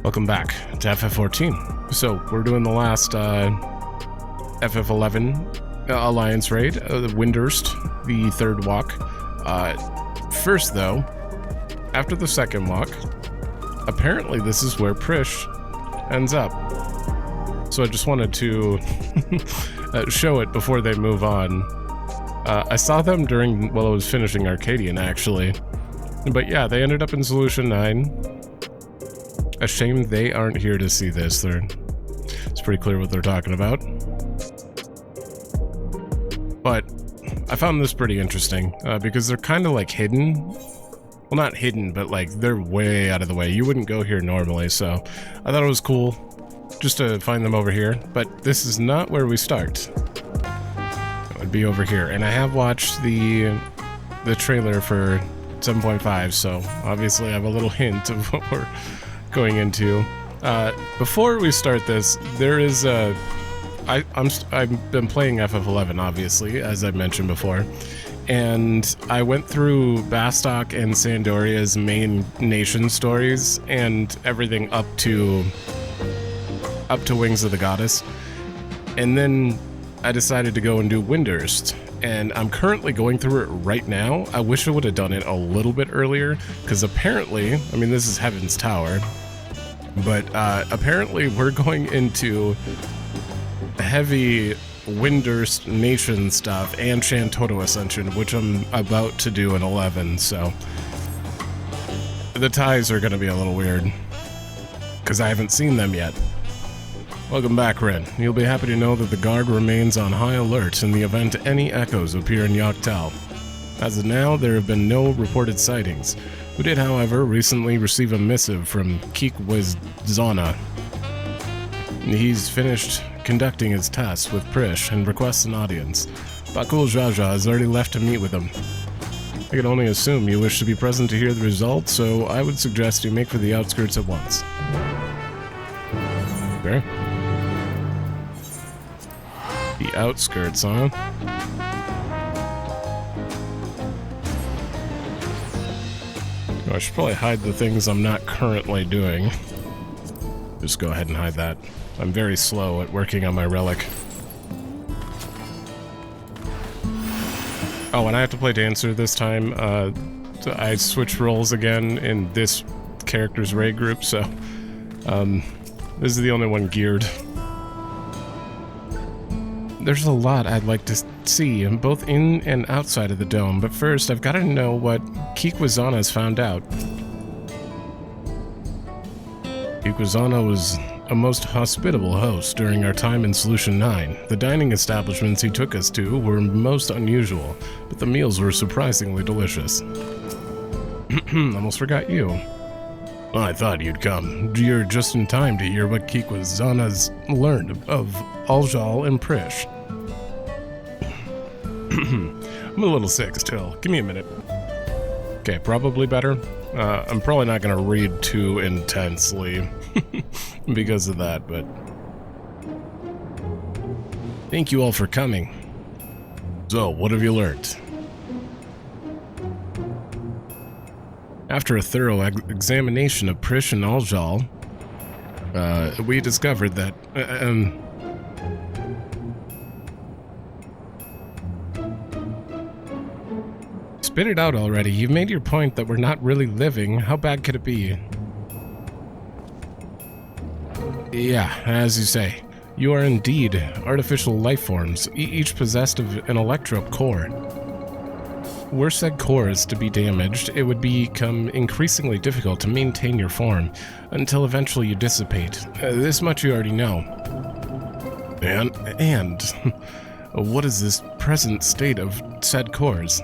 Welcome back to FF14. So, we're doing the last FF11 Alliance raid, Windurst, the third walk. First, though, after the second walk, apparently this is where Prishe ends up. So I just wanted to show it before they move on. I saw them while I was finishing Arcadian, actually. But yeah, they ended up in Solution 9. A shame they aren't here to see this. It's pretty clear what they're talking about. But I found this pretty interesting because they're kind of like hidden. Well, not hidden, but like they're way out of the way. You wouldn't go here normally, so I thought it was cool just to find them over here. But this is not where we start. It would be over here. And I have watched the trailer for 7.5, so obviously I have a little hint of what we're going into. Before we start this, there is I've been playing FF11, obviously, as I mentioned before, and I went through Bastok and Sandoria's main nation stories and everything up to Wings of the Goddess, and then I decided to go and do Windurst, and I'm currently going through it right now. I wish I would have done it a little bit earlier, because apparently, I mean, this is Heaven's Tower, but apparently we're going into heavy Windurst Nation stuff and Shantoto Ascension, which I'm about to do in 11, so the ties are going to be a little weird, because I haven't seen them yet. Welcome back, Ren. You'll be happy to know that the Guard remains on high alert in the event any echoes appear in Yoctal. As of now, there have been no reported sightings. We did, however, recently receive a missive from Kikwizana. He's finished conducting his tests with Prishe and requests an audience. Bakul Jaja has already left to meet with him. I can only assume you wish to be present to hear the results, so I would suggest you make for the outskirts at once. Okay. The outskirts, huh? I should probably hide the things I'm not currently doing. Just go ahead and hide that. I'm very slow at working on my relic. Oh, and I have to play Dancer this time. I switched roles again in this character's raid group, so this is the only one geared. There's a lot I'd like to see, both in and outside of the dome, but first I've got to know what Kikwizana's found out. Kikwizana was a most hospitable host during our time in Solution 9. The dining establishments he took us to were most unusual, but the meals were surprisingly delicious. Almost forgot you. Well, I thought you'd come. You're just in time to hear what Kikwizana's learned of Alxaal and Prishe. I'm a little sick still. Give me a minute. Okay, probably better. I'm probably not going to read too intensely because of that, but thank you all for coming. So, what have you learned? After a thorough examination of Prishe and Alxaal, we discovered that spit it out already. You've made your point that we're not really living. How bad could it be? Yeah, as you say. You are indeed artificial life forms, each possessed of an electrope core. Were said cores to be damaged, it would become increasingly difficult to maintain your form, until eventually you dissipate. This much you already know. And what is this present state of said cores?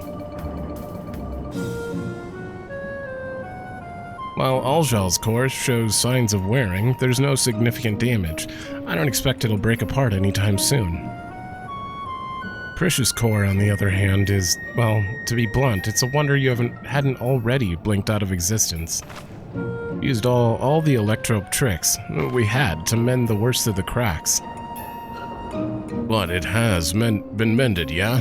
While Alxaal's core shows signs of wearing, there's no significant damage. I don't expect it'll break apart anytime soon. Prishe's core, on the other hand, is, well, to be blunt, it's a wonder you hadn't already blinked out of existence. Used all the electrope tricks we had to mend the worst of the cracks. But it has been mended, yeah?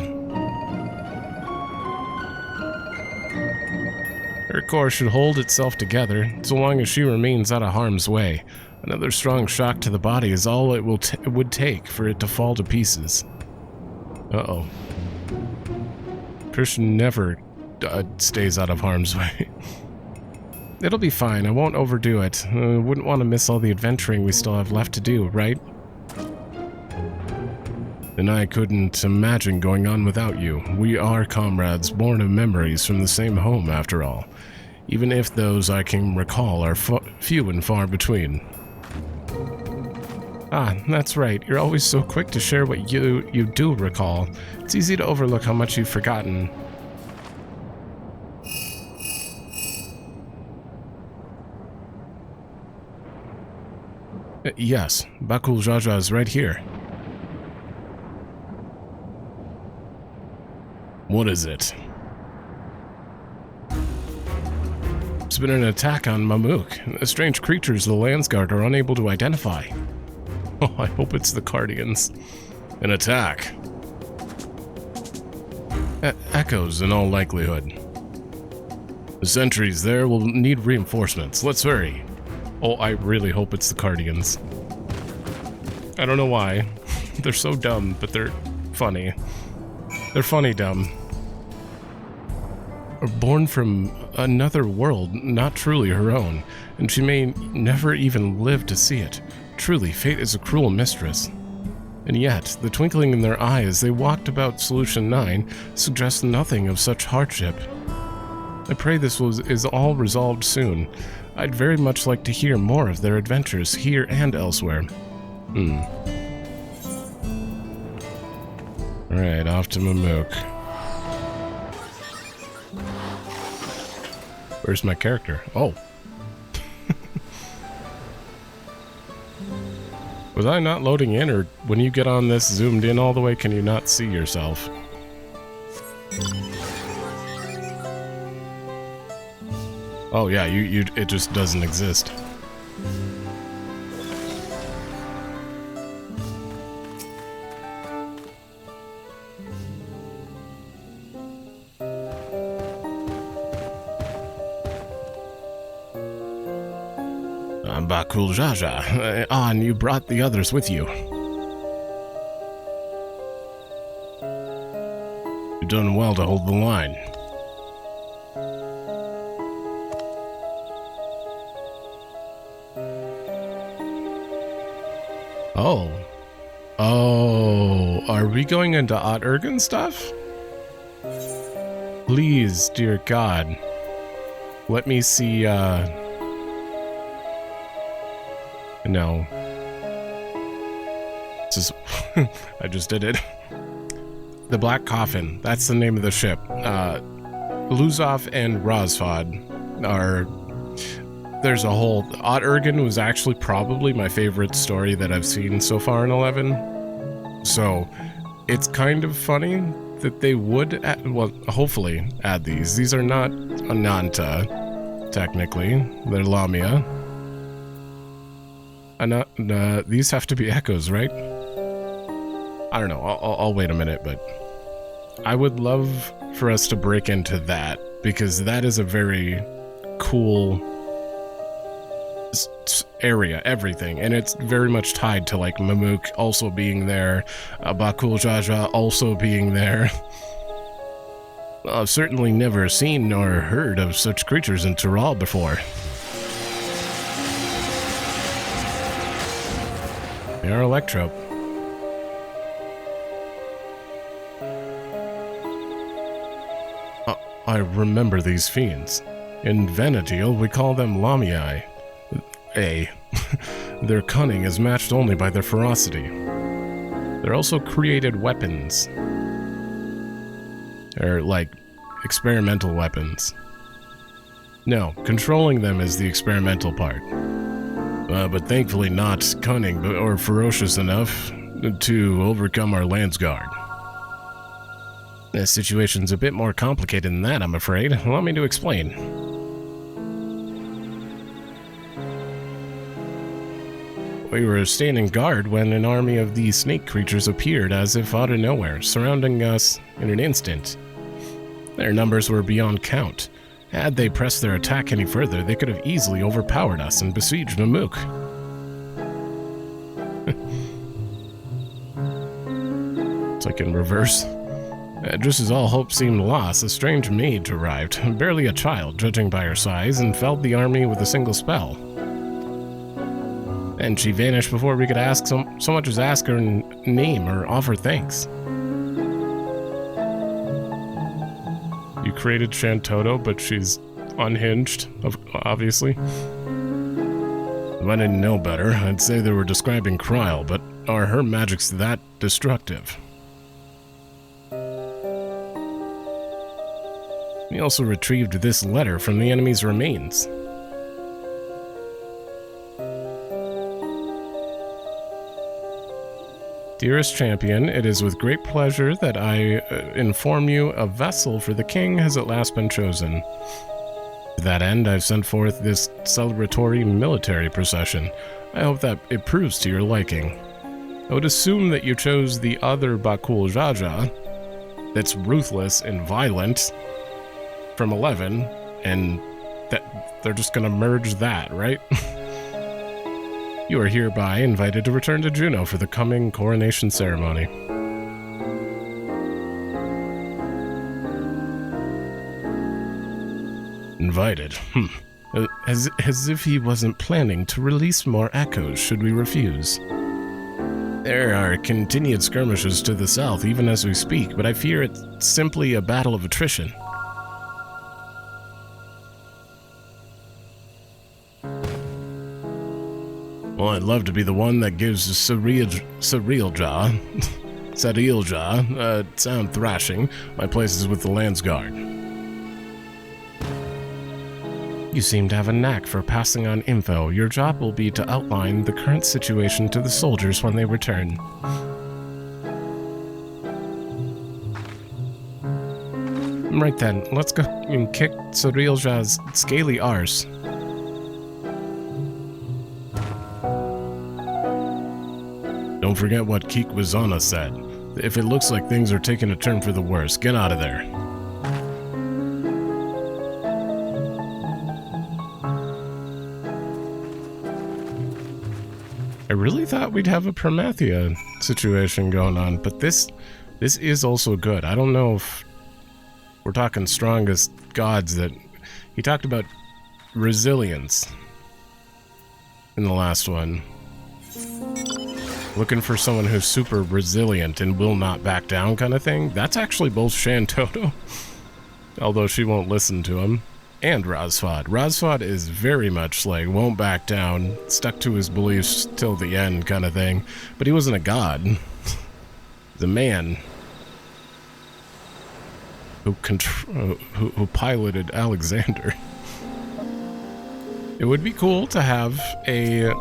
Her core should hold itself together, so long as she remains out of harm's way. Another strong shock to the body is all it would take for it to fall to pieces. Uh-oh. Prishe never stays out of harm's way. It'll be fine, I won't overdo it. Wouldn't want to miss all the adventuring we still have left to do, right? And I couldn't imagine going on without you. We are comrades, born of memories from the same home, after all. Even if those I can recall are few and far between. Ah, that's right. You're always so quick to share what you do recall. It's easy to overlook how much you've forgotten. Yes, Bakul Jaja is right here. What is it? It's been an attack on Mamook. The strange creatures the Landsguard are unable to identify. Oh, I hope it's the Cardians. An attack. Echoes in all likelihood. The sentries there will need reinforcements. Let's hurry. Oh, I really hope it's the Cardians. I don't know why. They're so dumb, but they're funny. They're funny dumb. Born from another world, not truly her own, and she may never even live to see it. Truly, fate is a cruel mistress. And yet, the twinkling in their eye as they walked about Solution 9 suggests nothing of such hardship. I pray this is all resolved soon. I'd very much like to hear more of their adventures here and elsewhere. Alright, off to Mamook. Where's my character? Oh. Was I not loading in, or when you get on this zoomed in all the way, can you not see yourself? Oh yeah, it just doesn't exist. Bakul Jaja. And you brought the others with you. You've done well to hold the line. Oh, are we going into Odd-Ergen stuff? Please, dear God. Let me see, No. This is... I just did it. The Black Coffin. That's the name of the ship. Luzov and Rosfod are... There's a whole... Odd-Ergen was actually probably my favorite story that I've seen so far in 11. So, it's kind of funny that they would... hopefully add these. These are not Ananta, technically. They're Lamia. These have to be echoes, right? I don't know. I'll wait a minute, but I would love for us to break into that, because that is a very cool area, everything, and it's very much tied to like Mamook also being there, Bakul Jaja also being there. I've certainly never seen nor heard of such creatures in Tural before. They are Electro. I remember these fiends. In Vana'diel, we call them Lamiai. Their cunning is matched only by their ferocity. They're also created weapons. They're like experimental weapons. No, controlling them is the experimental part. But thankfully not cunning or ferocious enough to overcome our Landsguard. The situation's a bit more complicated than that, I'm afraid. Allow me to explain. We were standing guard when an army of these snake creatures appeared as if out of nowhere, surrounding us in an instant. Their numbers were beyond count. Had they pressed their attack any further, they could have easily overpowered us and besieged Mamook. It's like in reverse. Just as all hope seemed lost, a strange mage arrived, barely a child, judging by her size, and felled the army with a single spell. And she vanished before we could ask so much as ask her name or offer thanks. You created Shantoto, but she's unhinged, obviously. If I didn't know better, I'd say they were describing Kryl, but are her magics that destructive? We also retrieved this letter from the enemy's remains. Dearest champion, it is with great pleasure that I inform you a vessel for the king has at last been chosen. To that end, I've sent forth this celebratory military procession. I hope that it proves to your liking. I would assume that you chose the other Bakul Jaja, that's ruthless and violent, from 11, and that they're just gonna merge that, right? You are hereby invited to return to Jeuno for the coming coronation ceremony. Invited? As if he wasn't planning to release more echoes should we refuse. There are continued skirmishes to the south even as we speak, but I fear it's simply a battle of attrition. Well, I'd love to be the one that gives Sareel Ja sound thrashing. My place is with the Lance Guard. You seem to have a knack for passing on info. Your job will be to outline the current situation to the soldiers when they return. Right then, let's go and kick Sareel Ja's scaly arse. Don't forget what Kikwazana said. If it looks like things are taking a turn for the worse, get out of there. I really thought we'd have a Promathia situation going on, but this is also good. I don't know if we're talking strongest gods that... He talked about resilience in the last one. Looking for someone who's super resilient and will not back down kind of thing. That's actually both Shantoto, although she won't listen to him, and Razfod. Razfod is very much like, won't back down, stuck to his beliefs till the end kind of thing, but he wasn't a god. The man who piloted Alexander. It would be cool to have a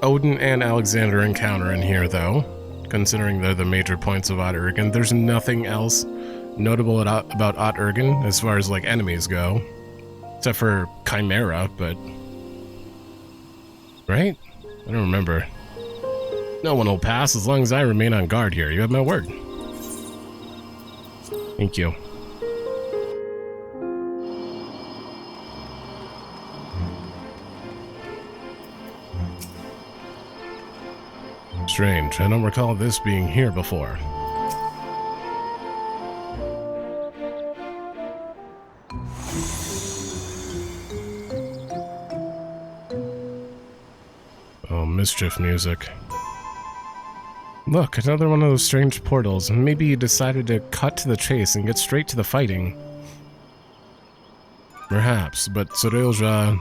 Odin and Alexander encounter in here, though, considering they're the major points of Odd-Urgen. There's nothing else notable about Odd-Urgen as far as, like, enemies go. Except for Chimera, but... Right? I don't remember. No one will pass as long as I remain on guard here. You have my word. Thank you. Strange. I don't recall this being here before. Oh, mischief music. Look, another one of those strange portals. Maybe you decided to cut to the chase and get straight to the fighting. Perhaps, but Sareel Ja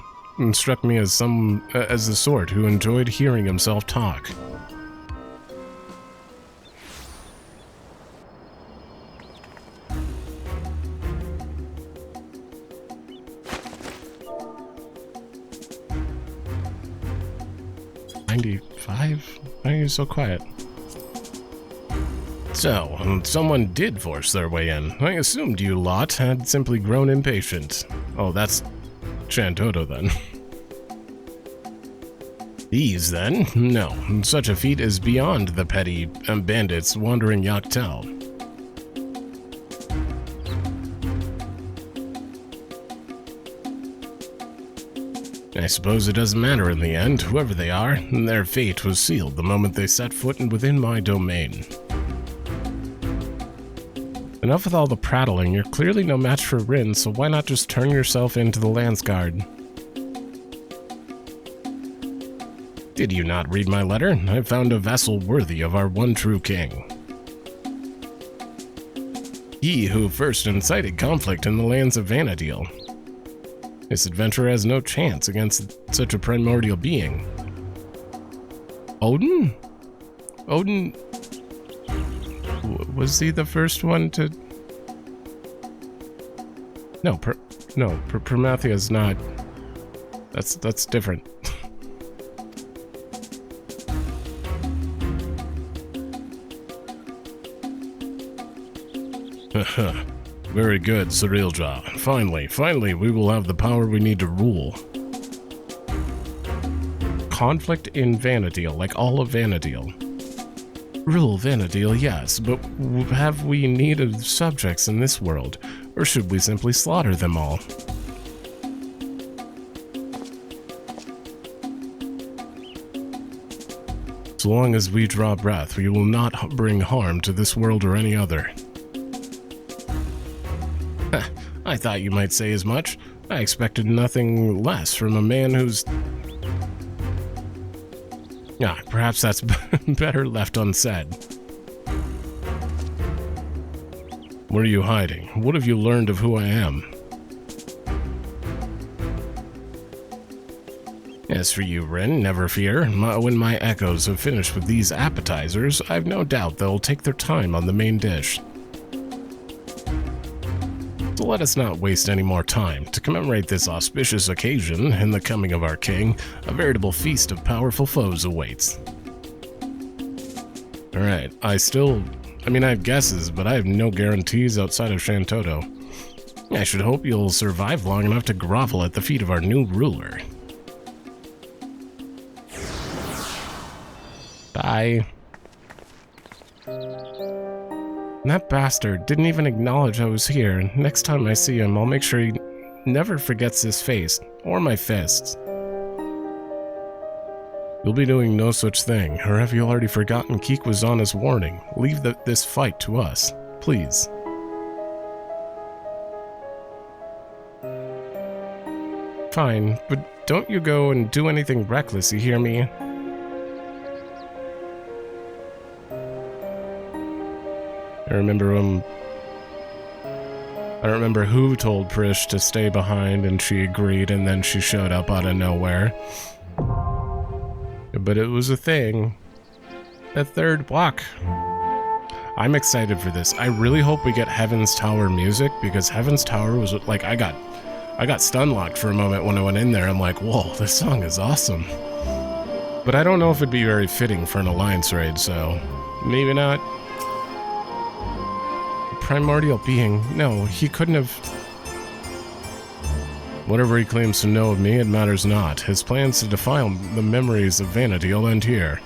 struck me as the sort who enjoyed hearing himself talk. Why are you so quiet? So, someone did force their way in. I assumed you lot had simply grown impatient. Oh, that's Shantoto then. These then? No, such a feat is beyond the petty bandits wandering Yaktel. I suppose it doesn't matter in the end. Whoever they are, their fate was sealed the moment they set foot within my domain. Enough with all the prattling. You're clearly no match for Rin, so why not just turn yourself into the Landsguard? Did you not read my letter? I found a vessel worthy of our one true king. He who first incited conflict in the lands of Vana'diel. This adventurer has no chance against such a primordial being. Odin? Odin... Was he the first one to... No, Prometheus is not... That's different. Very good, Sareel Ja. Finally, we will have the power we need to rule. Conflict in Vana'diel, like all of Vana'diel. Rule Vana'diel, yes, but have we need of subjects in this world, or should we simply slaughter them all? So long as we draw breath, we will not bring harm to this world or any other. I thought you might say as much. I expected nothing less from a man who's... perhaps that's better left unsaid. What are you hiding? What have you learned of who I am? As for you, Rin, never fear. When my echoes have finished with these appetizers, I've no doubt they'll take their time on the main dish. So let us not waste any more time. To commemorate this auspicious occasion and the coming of our king, a veritable feast of powerful foes awaits. Alright, I have guesses, but I have no guarantees outside of Shantoto. I should hope you'll survive long enough to grovel at the feet of our new ruler. Bye. That bastard didn't even acknowledge I was here. Next time I see him, I'll make sure he never forgets his face, or my fists. You'll be doing no such thing, or have you already forgotten Keek was on his warning? Leave this fight to us, please. Fine, but don't you go and do anything reckless, you hear me? I don't remember who told Prishe to stay behind and she agreed and then she showed up out of nowhere. But it was a thing. The third block. I'm excited for this. I really hope we get Heaven's Tower music because Heaven's Tower was like, I got stun locked for a moment when I went in there. I'm like, whoa, this song is awesome. But I don't know if it'd be very fitting for an alliance raid, so maybe not. Primordial being. No, he couldn't have... Whatever he claims to know of me, it matters not. His plans to defile the memories of Vana'diel end here.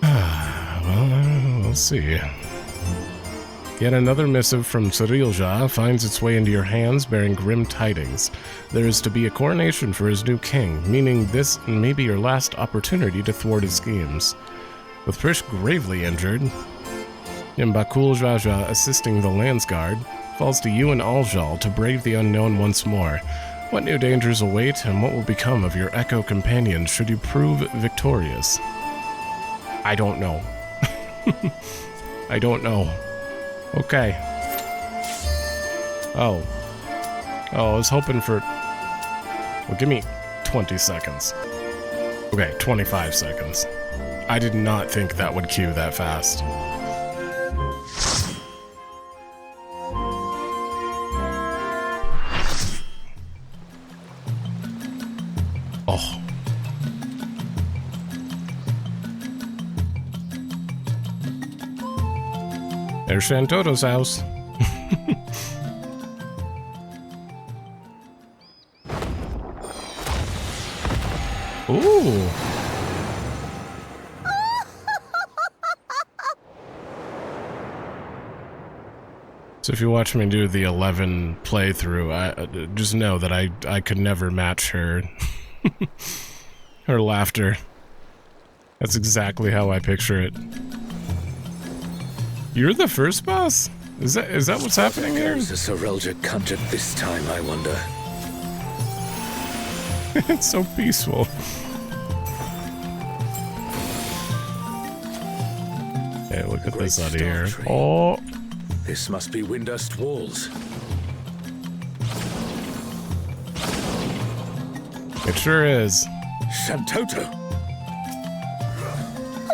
Well, we'll see. Yet another missive from Sareel Ja finds its way into your hands bearing grim tidings. There is to be a coronation for his new king, meaning this may be your last opportunity to thwart his schemes. With Prishe gravely injured, and Bakul Jaja assisting the Landsguard, falls to you and Alxaal to brave the unknown once more. What new dangers await, and what will become of your Echo companions should you prove victorious? I don't know. I don't know. Okay. Oh, I was hoping for... Well, give me 20 seconds. Okay, 25 seconds. I did not think that would queue that fast. Oh. There's Shantoto's house. Ooh. So if you watch me do the 11 playthrough, just know that I could never match her. Her laughter. That's exactly how I picture it. You're the first boss? Is that what's happening here? There's a Sareel Ja conjured this time, I wonder. It's so peaceful. Hey, look at this out of here. Oh, this must be Windurst walls. It sure is. Shantoto!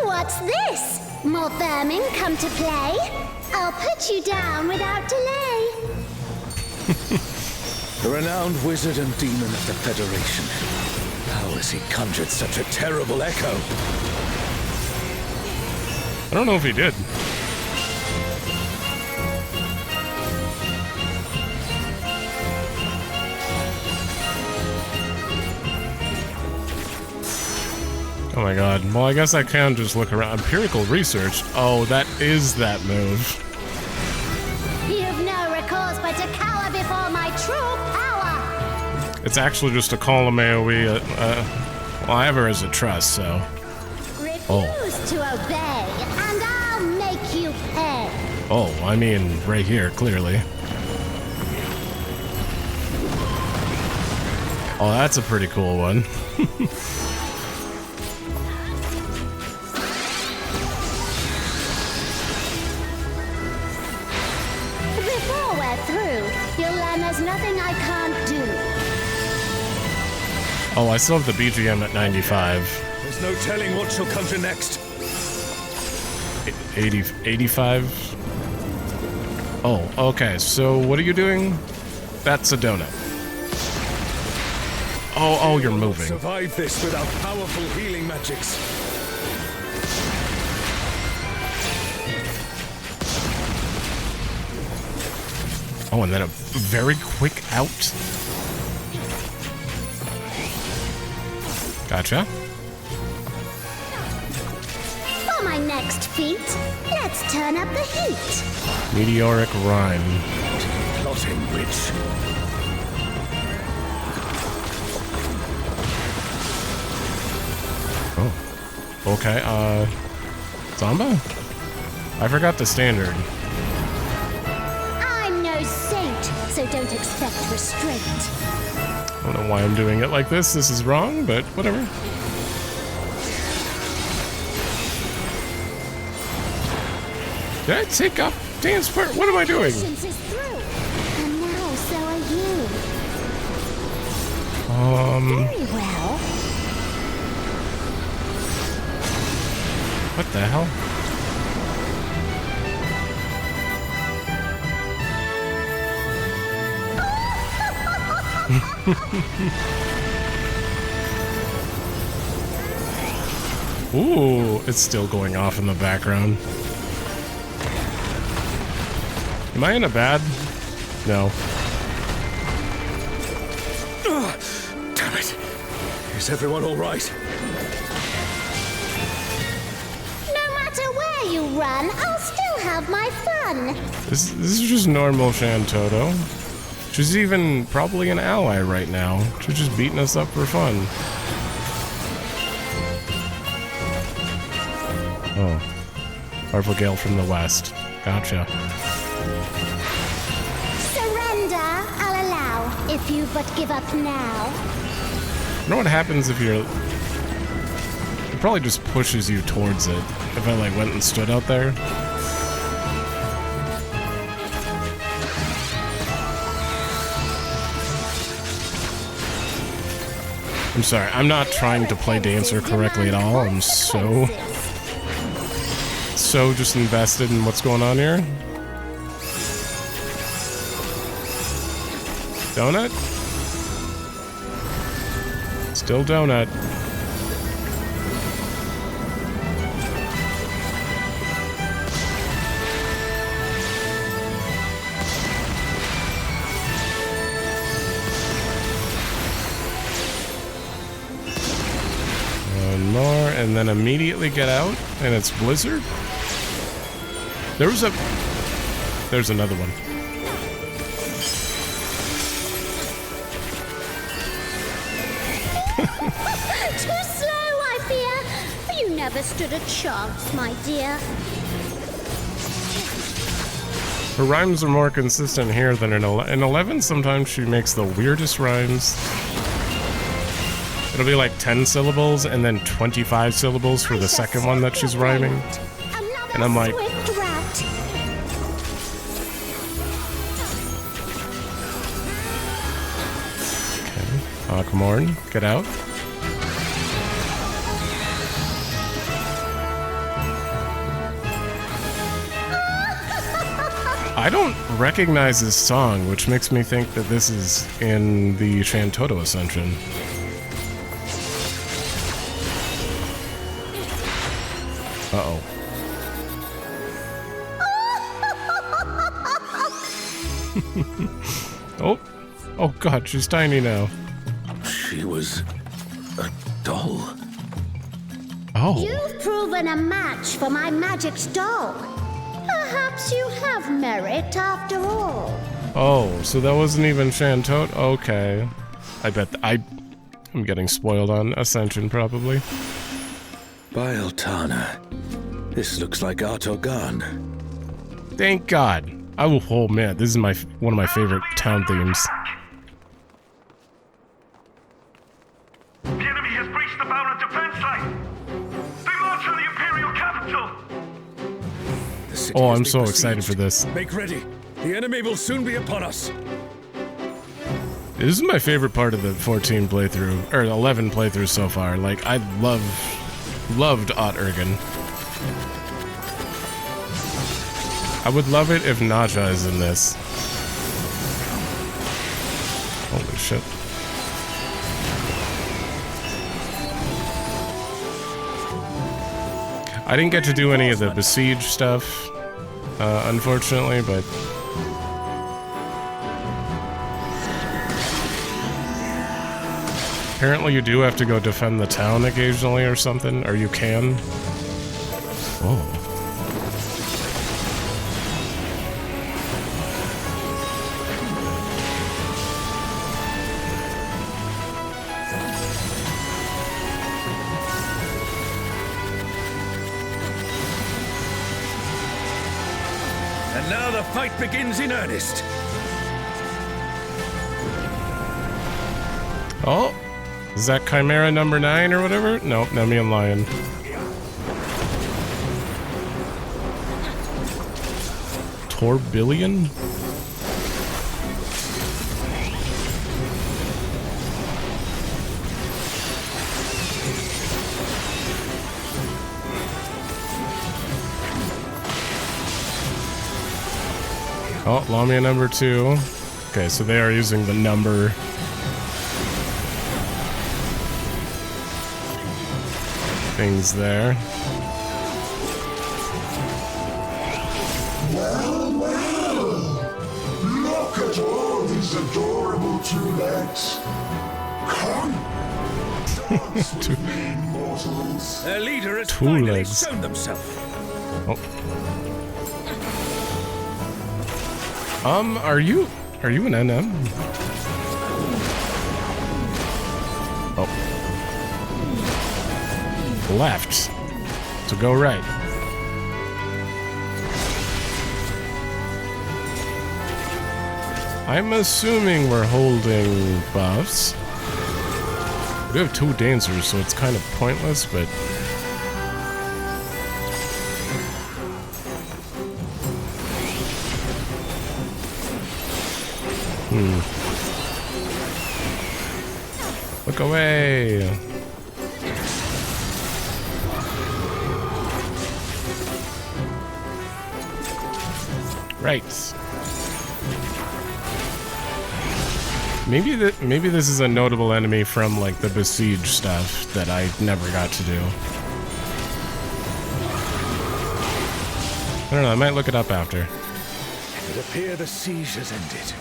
What's this? More vermin come to play? I'll put you down without delay. The renowned wizard and demon of the Federation. How has he conjured such a terrible echo? I don't know if he did. Oh my god. Well, I guess I can just look around. Empirical research. Oh, that is that move. You've no recourse but to cower before my true power. It's actually just a column AoE. Well, I have her as a trust, so. Refuse to obey, and I'll make you pay. Oh, I mean, right here, clearly. Oh, that's a pretty cool one. Before we're through, you'll learn there's nothing I can't do. Oh, I still have the BGM at 95. There's no telling what she'll conjure next. 85? Oh, okay, so what are you doing? That's a donut. Oh, you're moving. Survive this without powerful healing magics. Oh, and then a very quick out. Gotcha. For my next feat, let's turn up the heat. Meteoric rhyme. Plotting witch. Oh. Okay, Zamba? I forgot the standard. I'm no saint, so don't expect restraint. I don't know why I'm doing it like this. This is wrong, but whatever. Did I take up dance part? What am I doing? Patience is through, and now so are you. Very well. What the hell? Ooh, it's still going off in the background. Am I in a bad? No. Damn it. Is everyone all right? No matter where you run, I'll still have my fun. This is just normal Shantoto. She's even probably an ally right now. She's just beating us up for fun. Oh. Powerful gale from the west. Gotcha. Surrender, I'll allow, if you but give up now. You know what happens if you're... It probably just pushes you towards it. If I like went and stood out there. I'm sorry, I'm not trying to play Dancer correctly at all. I'm so just invested in what's going on here. Donut? Still donut. One more, and then immediately get out, and it's Blizzard. There's another one. Too slow, I fear. You never stood a chance, my dear. Her rhymes are more consistent here than in 11. Sometimes she makes the weirdest rhymes. It'll be like 10 syllables and then 25 syllables for the second one that she's rhyming. And I'm like, okay, come on, get out. I don't recognize this song, which makes me think that this is in the Shantoto Ascension. Uh-oh. Oh. Oh god, she's tiny now. She was a doll. Oh. You've proven a match for my magic's doll. Perhaps you have merit after all. Oh, so that wasn't even Shantoto? Okay. I bet I'm getting spoiled on Ascension, probably. By Altana. This looks like Artogan. Thank God. Oh man, this is one of my favorite town themes. The enemy has breached the Baron defense line. They march on the Imperial capital. Oh, I'm so excited for this. Make ready. The enemy will soon be upon us. This is my favorite part of the 14 playthrough, or 11 playthroughs so far. Like, I loved Ott Ergen. I would love it if Naja is in this. Holy shit. I didn't get to do any of the Besiege stuff, unfortunately, but... Apparently you do have to go defend the town occasionally or something, or you can. Oh. And now the fight begins in earnest. Oh, is that Chimera number 9 or whatever? Nope, Nemean Lion. Torbillion? Oh, Lamia number 2. Okay, so they are using the number. Things there. Well, well. Look at all these adorable two legs. Come. Dance with me, mortals. Their leader has Two finally legs. shown themselves. Oh. Are you an NM? Oh. Left. So go right. I'm assuming we're holding buffs. We have 2 dancers, so it's kind of pointless, but... Look away! Right. Maybe this is a notable enemy from like the Besiege stuff that I never got to do. I don't know, I might look it up after. It appears the siege has ended.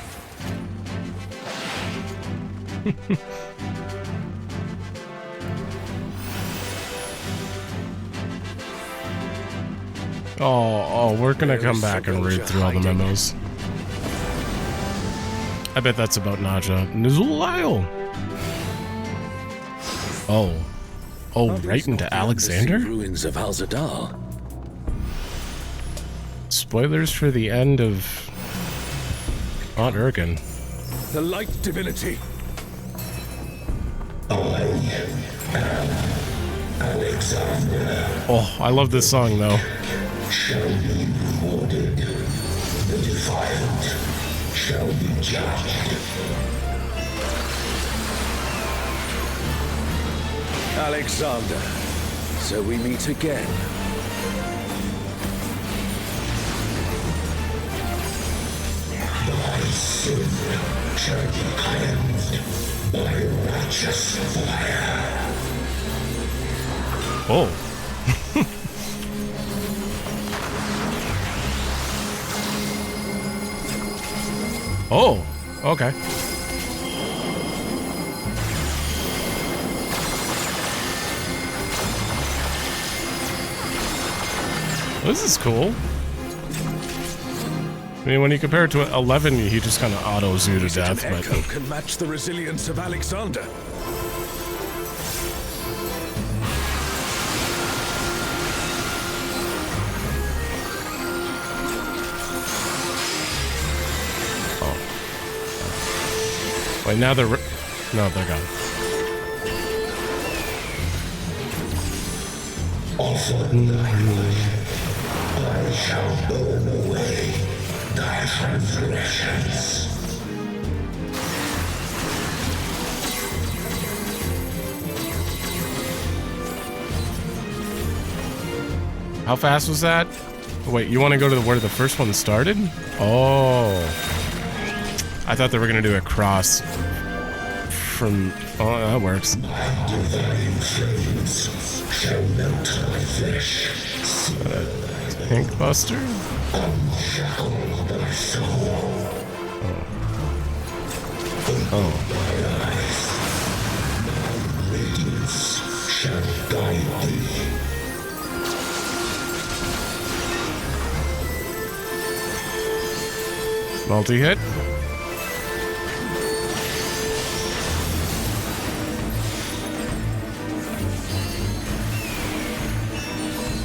Oh, we're gonna come back and read through all the memos. I bet that's about Naja. Nizulile! Oh. Oh, Are right these into not the Alexander? undersea ruins of Alxaal. Spoilers for the end of Aunt Ergen. The light divinity. Alexander Oh, I love this song though. shall be rewarded. The defiant shall be judged. Alexander. So we meet again. Thy sin shall be cleansed by righteous fire. Oh. Oh, okay. This is cool. I mean, when you compare it to 11, he just kind of autos you to death, An but... echo can match the resilience of Alexander. Wait, now they're... No, they're gone. Offer thy life, I shall burn away thy transgressions. How fast was that? Wait, you want to go to where the first one started? Oh. I thought they were going to do a cross from... Oh, that works. My divine flames shall melt thy flesh, Pink Buster? unshackle thy soul. Oh. Thy eyes, my radiance shall guide thee. Multi-hit?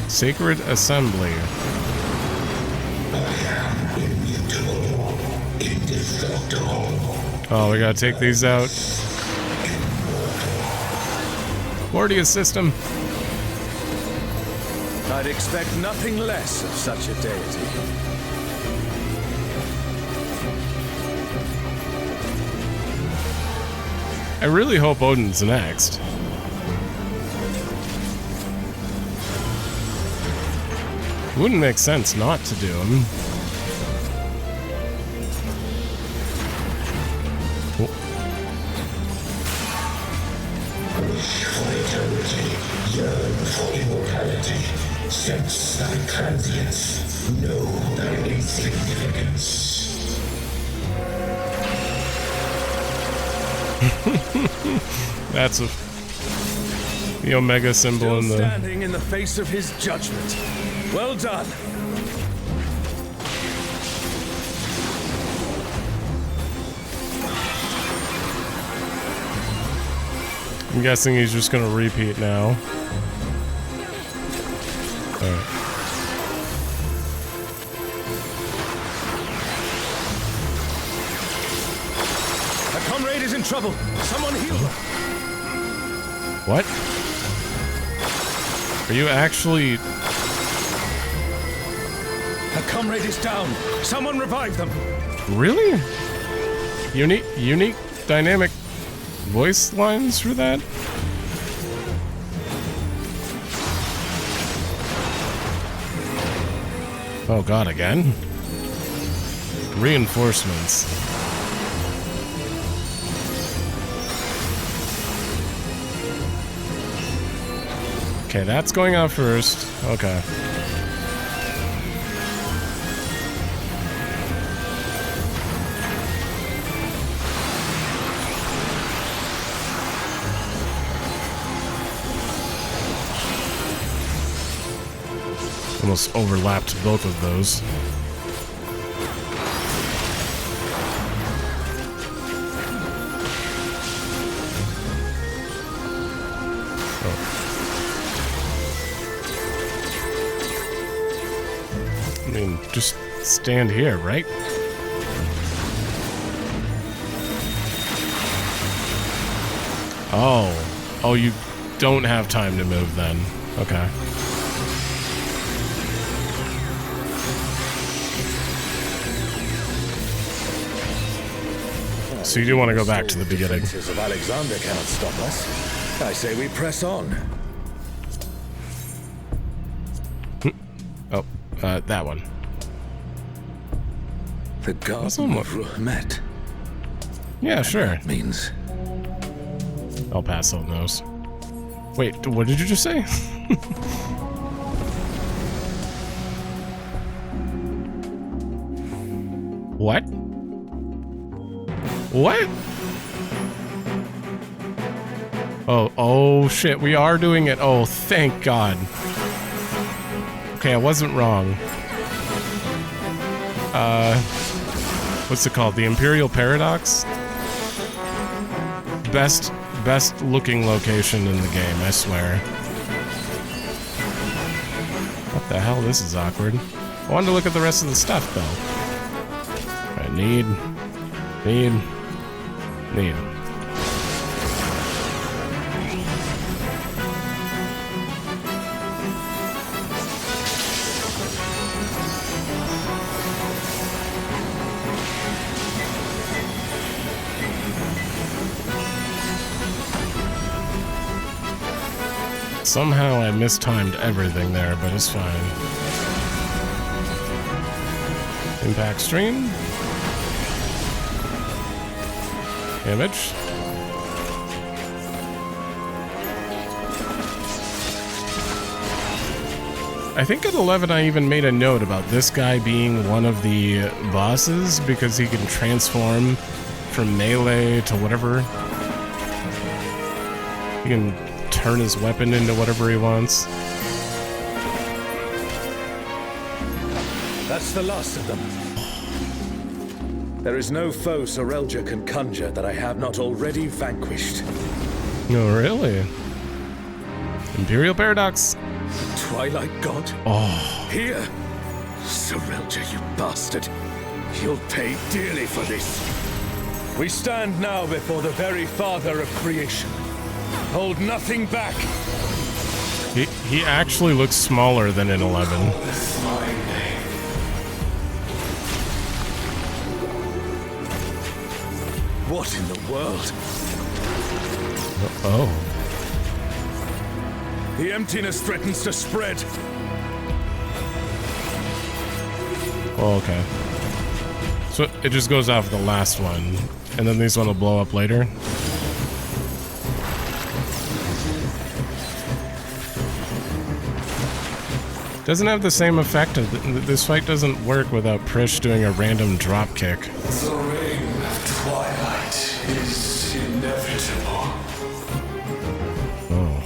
Sacred Assembly. Immutable, indestructible. Oh, we gotta take these out. Mortius system. I'd expect nothing less of such a deity. I really hope Odin's next. Wouldn't make sense not to do him. Wish for eternity, yearn for immortality. Sense thy transience, know thy insignificance. That's the Omega symbol in the... Standing in the face of his judgment. Well done. I'm guessing he's just gonna repeat now. Alright. A comrade is in trouble. Someone heal her. What? Are you actually... A comrade is down. Someone revive them. Really? Unique dynamic voice lines for that? Oh god, again? Reinforcements. Okay, that's going out first. Okay. Almost overlapped both of those. Oh. stand here, right? Oh. Oh, you don't have time to move then. Okay. So you do want to go back to the beginning. The defenses of Alexander cannot stop us. I say we press on. Oh, that one. The Garden of Ruhmet. Yeah, sure. That means I'll pass on those. Wait, what did you just say? What? What? Oh shit, we are doing it. Oh, thank God. Okay, I wasn't wrong. What's it called? The Imperial Paradox? Best looking location in the game, I swear. What the hell? This is awkward. I wanted to look at the rest of the stuff, though. Alright, need. Somehow I mistimed everything there, but it's fine. Impact stream. Damage. I think at 11 I even made a note about this guy being one of the bosses because he can transform from melee to whatever. He can turn his weapon into whatever he wants. that's the last of them. There is no foe Sareel Ja can conjure that I have not already vanquished. No, really? Imperial Paradox. Twilight God? Oh. Here! Sareel Ja, you bastard. You'll pay dearly for this. We stand now before the very father of creation. Hold nothing back. He actually looks smaller than in 11. What in the world? Oh. The emptiness threatens to spread. Oh, okay. So it just goes off the last one, and then these one will blow up later. Doesn't have the same effect. This fight doesn't work without Prishe doing a random drop kick. The reign of twilight is inevitable. Oh.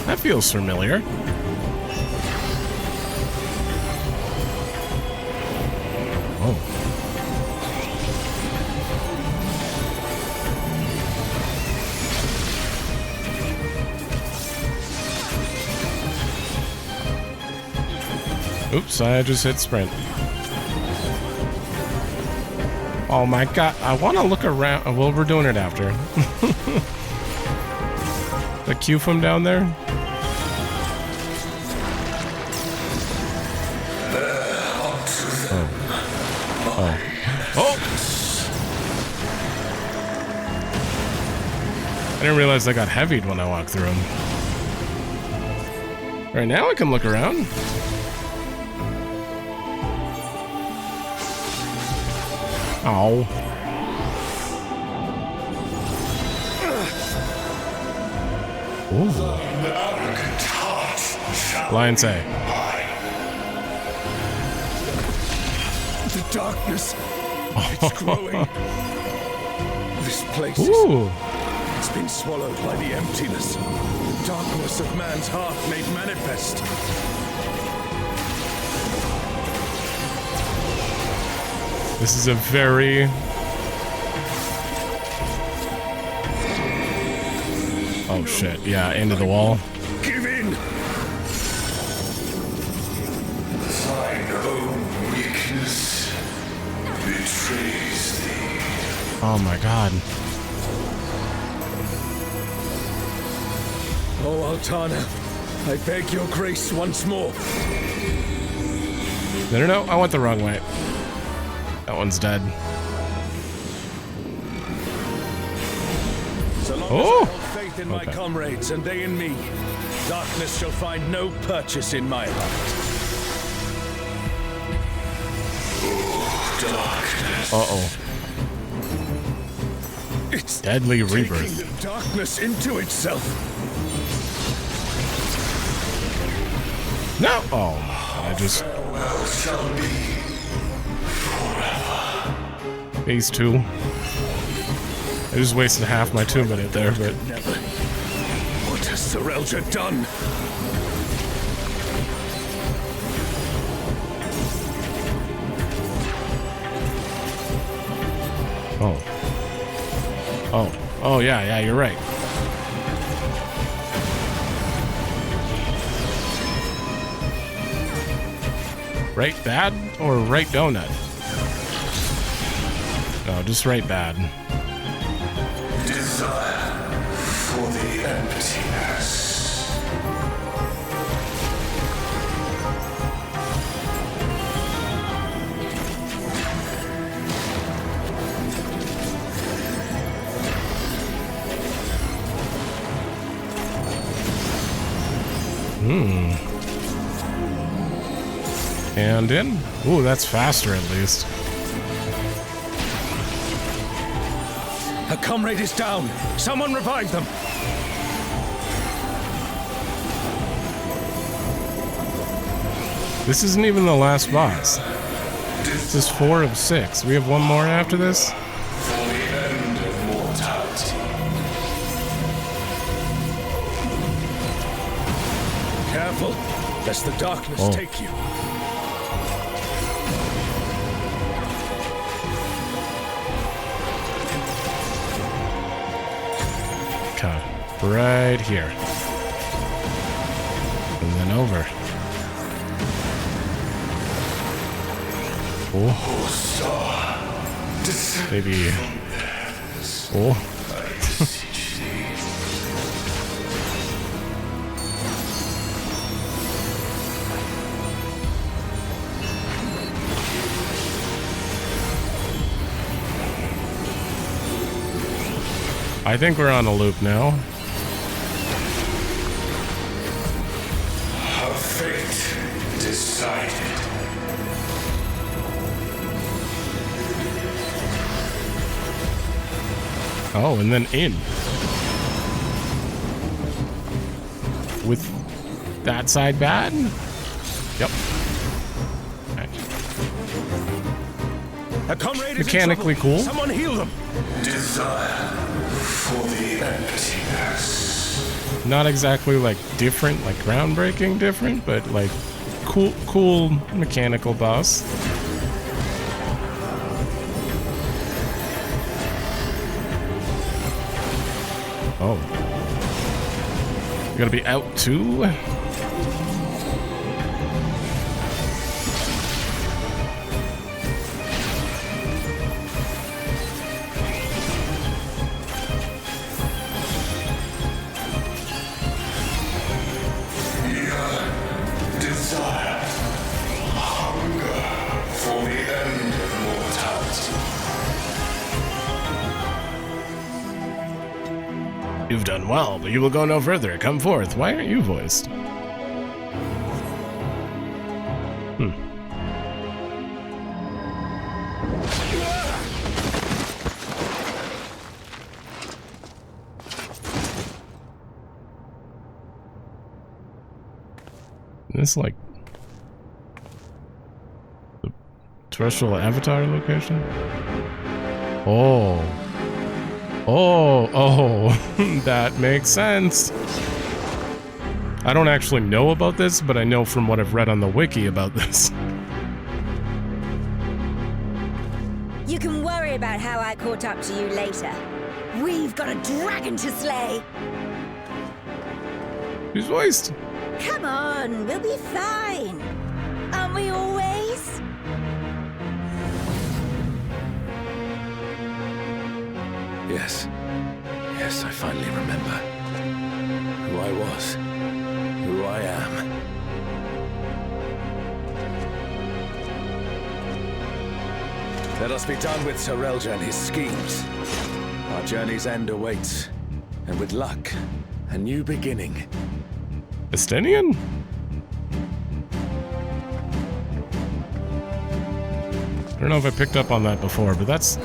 That feels familiar. Oh. Oops, I just hit sprint. Oh my god, I want to look around. Well, we're doing it after. The Q from down there? Oh! I didn't realize I got heavied when I walked through them. Right now I can look around. Oh. Ooh. Lion's A. The darkness. It's growing. This place it's been swallowed by the emptiness. The darkness of man's heart made manifest. This is a very... Oh shit, yeah, into the wall. Give in! Thine own weakness betrays thee. Oh my god. Oh, Altana, I beg your grace once more. No, I went the wrong way. That one's dead. So long as I hold faith in my comrades and they in me, darkness shall find no purchase in my heart. Darkness. Uh-oh. It's Deadly taking rebirth. the darkness into itself. No! Oh, I just... Farewell shall be forever. Phase 2. I just wasted half my 2 minute there, but... Never. What has Sareel Ja done? Oh. Oh, yeah, you're right. Right bad or right donut? No, just right bad. Desire for the emptiness. And in. Ooh, that's faster at least. A comrade is down. Someone revive them. This isn't even the last boss. This is 4 of 6. We have one more after this? For the end of mortality. Careful, lest the darkness take you. Okay, right here. And then over. Oh. Maybe. Oh. I think we're on a loop now. Her fate decided. Oh, and then in. With that side bad? Yep. Okay. A comrade is Mechanically in trouble. cool. Someone heal them. Desire for the emptiness. Not exactly like different, like groundbreaking different, but like cool mechanical boss. Oh. You gotta be out too? Desire. Hunger for the end of mortality. You've done well, but you will go no further. Come forth. Why aren't you voiced? This like the terrestrial avatar location? Oh, that makes sense. I don't actually know about this, but I know from what I've read on the wiki about this. You can worry about how I caught up to you later. We've got a dragon to slay. He's voiced. Come on, we'll be fine. Aren't we always? Yes. Yes, I finally remember. Who I was. Who I am. Let us be done with Sareel Ja and his schemes. Our journey's end awaits. And with luck, a new beginning. Estinian? I don't know if I picked up on that before, but that's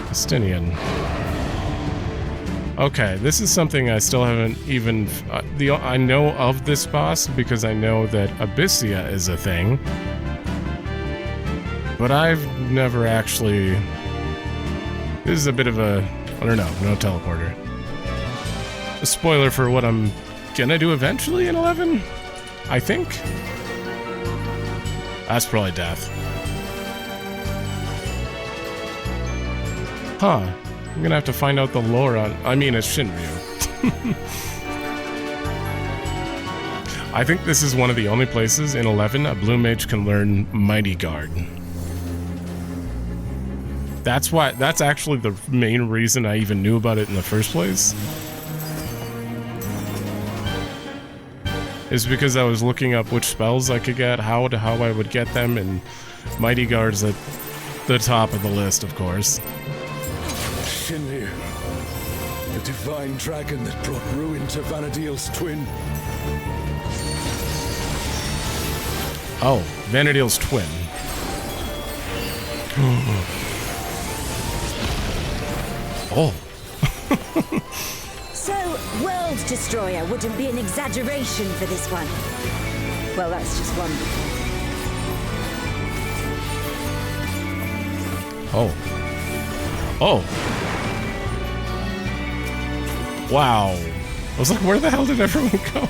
Estinian. Okay, this is something I still haven't even... I know of this boss because I know that Abyssia is a thing. But I've never actually... This is a bit of a... I don't know, no teleporter. A spoiler for what I'm gonna do eventually in 11? I think? That's probably death. Huh. I'm gonna have to find out the lore on... I mean, it's Shinryu. I think this is one of the only places in 11 a blue mage can learn Mighty Guard. That's why... That's actually the main reason I even knew about it in the first place. Is because I was looking up which spells I could get, how I would get them, and Mighty Guard's at the top of the list, of course. Shinryu, the divine dragon that brought ruin to Vana'diel's twin. Oh, Vana'diel's twin. Oh. So, World Destroyer wouldn't be an exaggeration for this one. Well, that's just wonderful. Oh. Oh. Wow. I was like, where the hell did everyone go?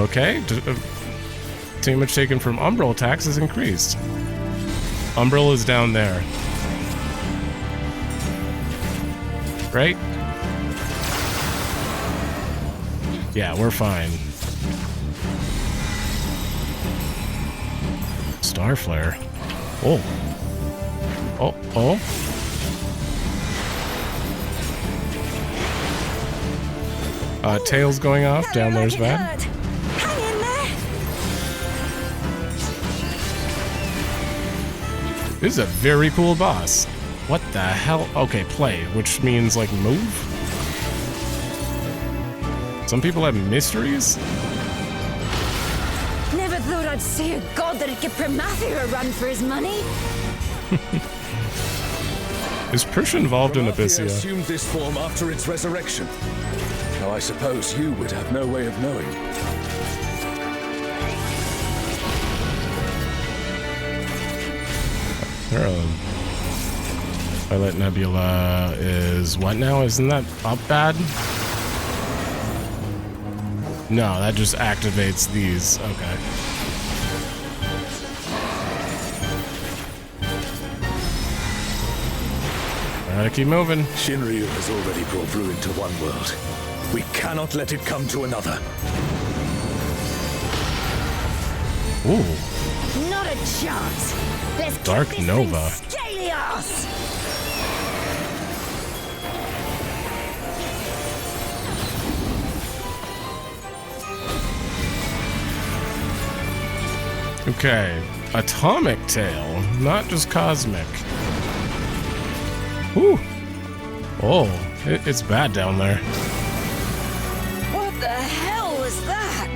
Okay. Damage taken from Umbral attacks is increased. Umbral is down there. Right? Yeah, we're fine. Star Flare. Oh. Oh, oh. Tail's going off. Down there's bad. Hang in there. This is a very cool boss. What the hell? Okay, play, which means, like, move? Some people have mysteries? Never thought I'd see a god that'd give Primathia a run for his money. Is Prishe involved in Primathia Abyssia? assumed this form after its resurrection. Now I suppose you would have no way of knowing. Violet Nebula is what now? Isn't that up bad? No, that just activates these. Okay. Gotta keep moving. Shinryu has already brought ruin to one world. We cannot let it come to another. Ooh. Not a chance. Let's Dark kick this Nova. thing scaly ass. Okay. Atomic Tail, not just cosmic. Ooh. Oh, it's bad down there. What the hell was that?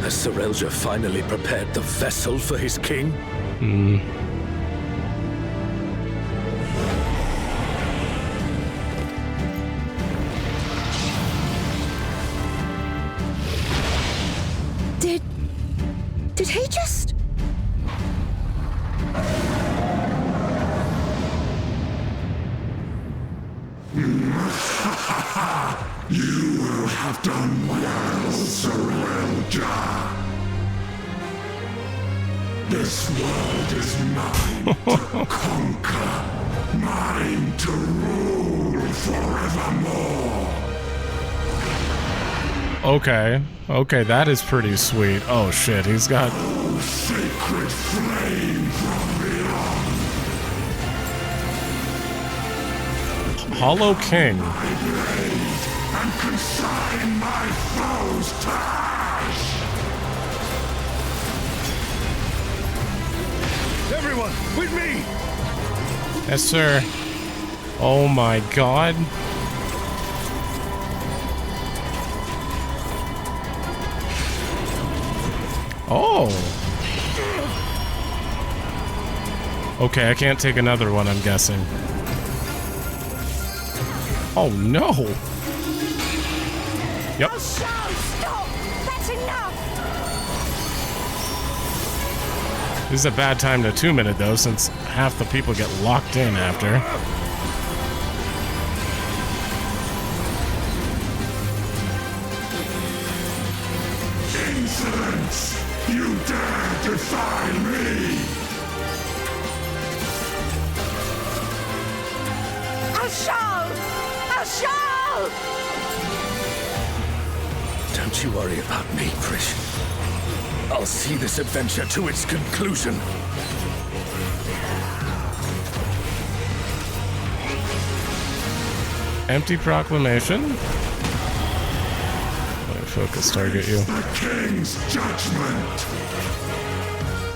Has Sareel Ja finally prepared the vessel for his king? Did he just... You will have done well, Sareel Ja. This world is mine to conquer, mine to rule forevermore. Okay. Okay, that is pretty sweet. Oh shit, he's got... Oh, sacred flame from beyond. Hollow King. My blade and consign my foes to ash. Everyone, with me! Yes, sir. Oh my god. Oh. Okay, I can't take another one, I'm guessing. Oh no. Yep. Alxaal, stop! That's enough! This is a bad time to 2-minute though, since half the people get locked in after. Insolence! You dare defy me! Alxaal! Alxaal! Don't you worry about me, Prishe. I'll see this adventure to its conclusion. Empty proclamation. Let me focus target you. The king's judgment!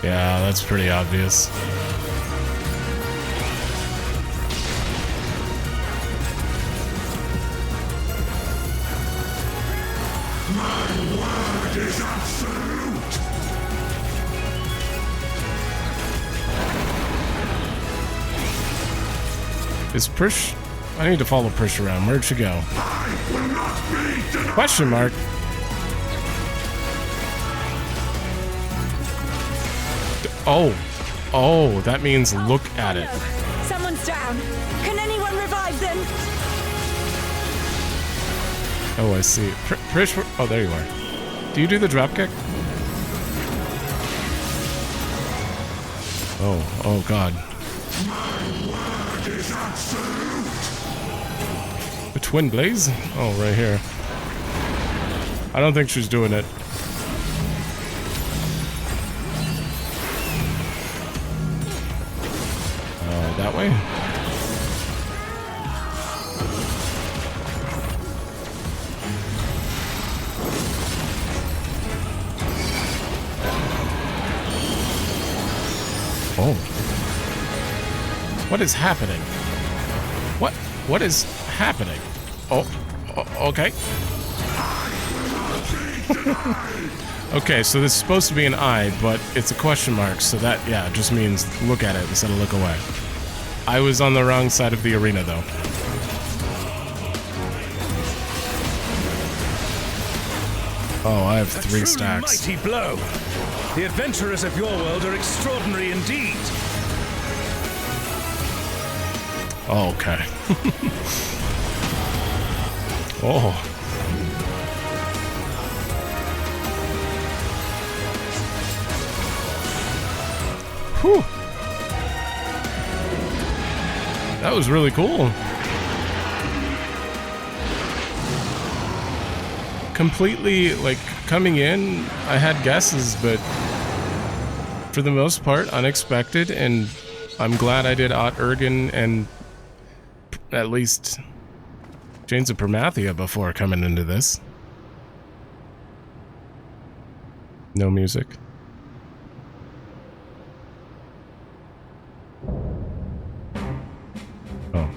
Yeah, that's pretty obvious. My word is absolute! Is Prishe... I need to follow Prishe around. Where'd she go? I will not be denied! Question mark. Oh. Oh, that means look at it. Someone's down. Can anyone revive them? Oh, I see. Prishe... Oh, there you are. Do you do the dropkick? Oh, oh god. Is absolute! The twin blaze? Oh, right here. I don't think she's doing it. That way? Oh. What is happening? What is happening? Oh, okay. Okay, so this is supposed to be an eye, but it's a question mark, so that, yeah, just means look at it instead of look away. I was on the wrong side of the arena, though. Oh, I have 3 stacks. Mighty blow. The adventurers of your world are extraordinary indeed. Oh, okay. Oh. Whew. That was really cool. Completely, like, coming in, I had guesses, but for the most part, unexpected, and I'm glad I did Ergen and at least Chains of Promathia before coming into this. No music. Oh.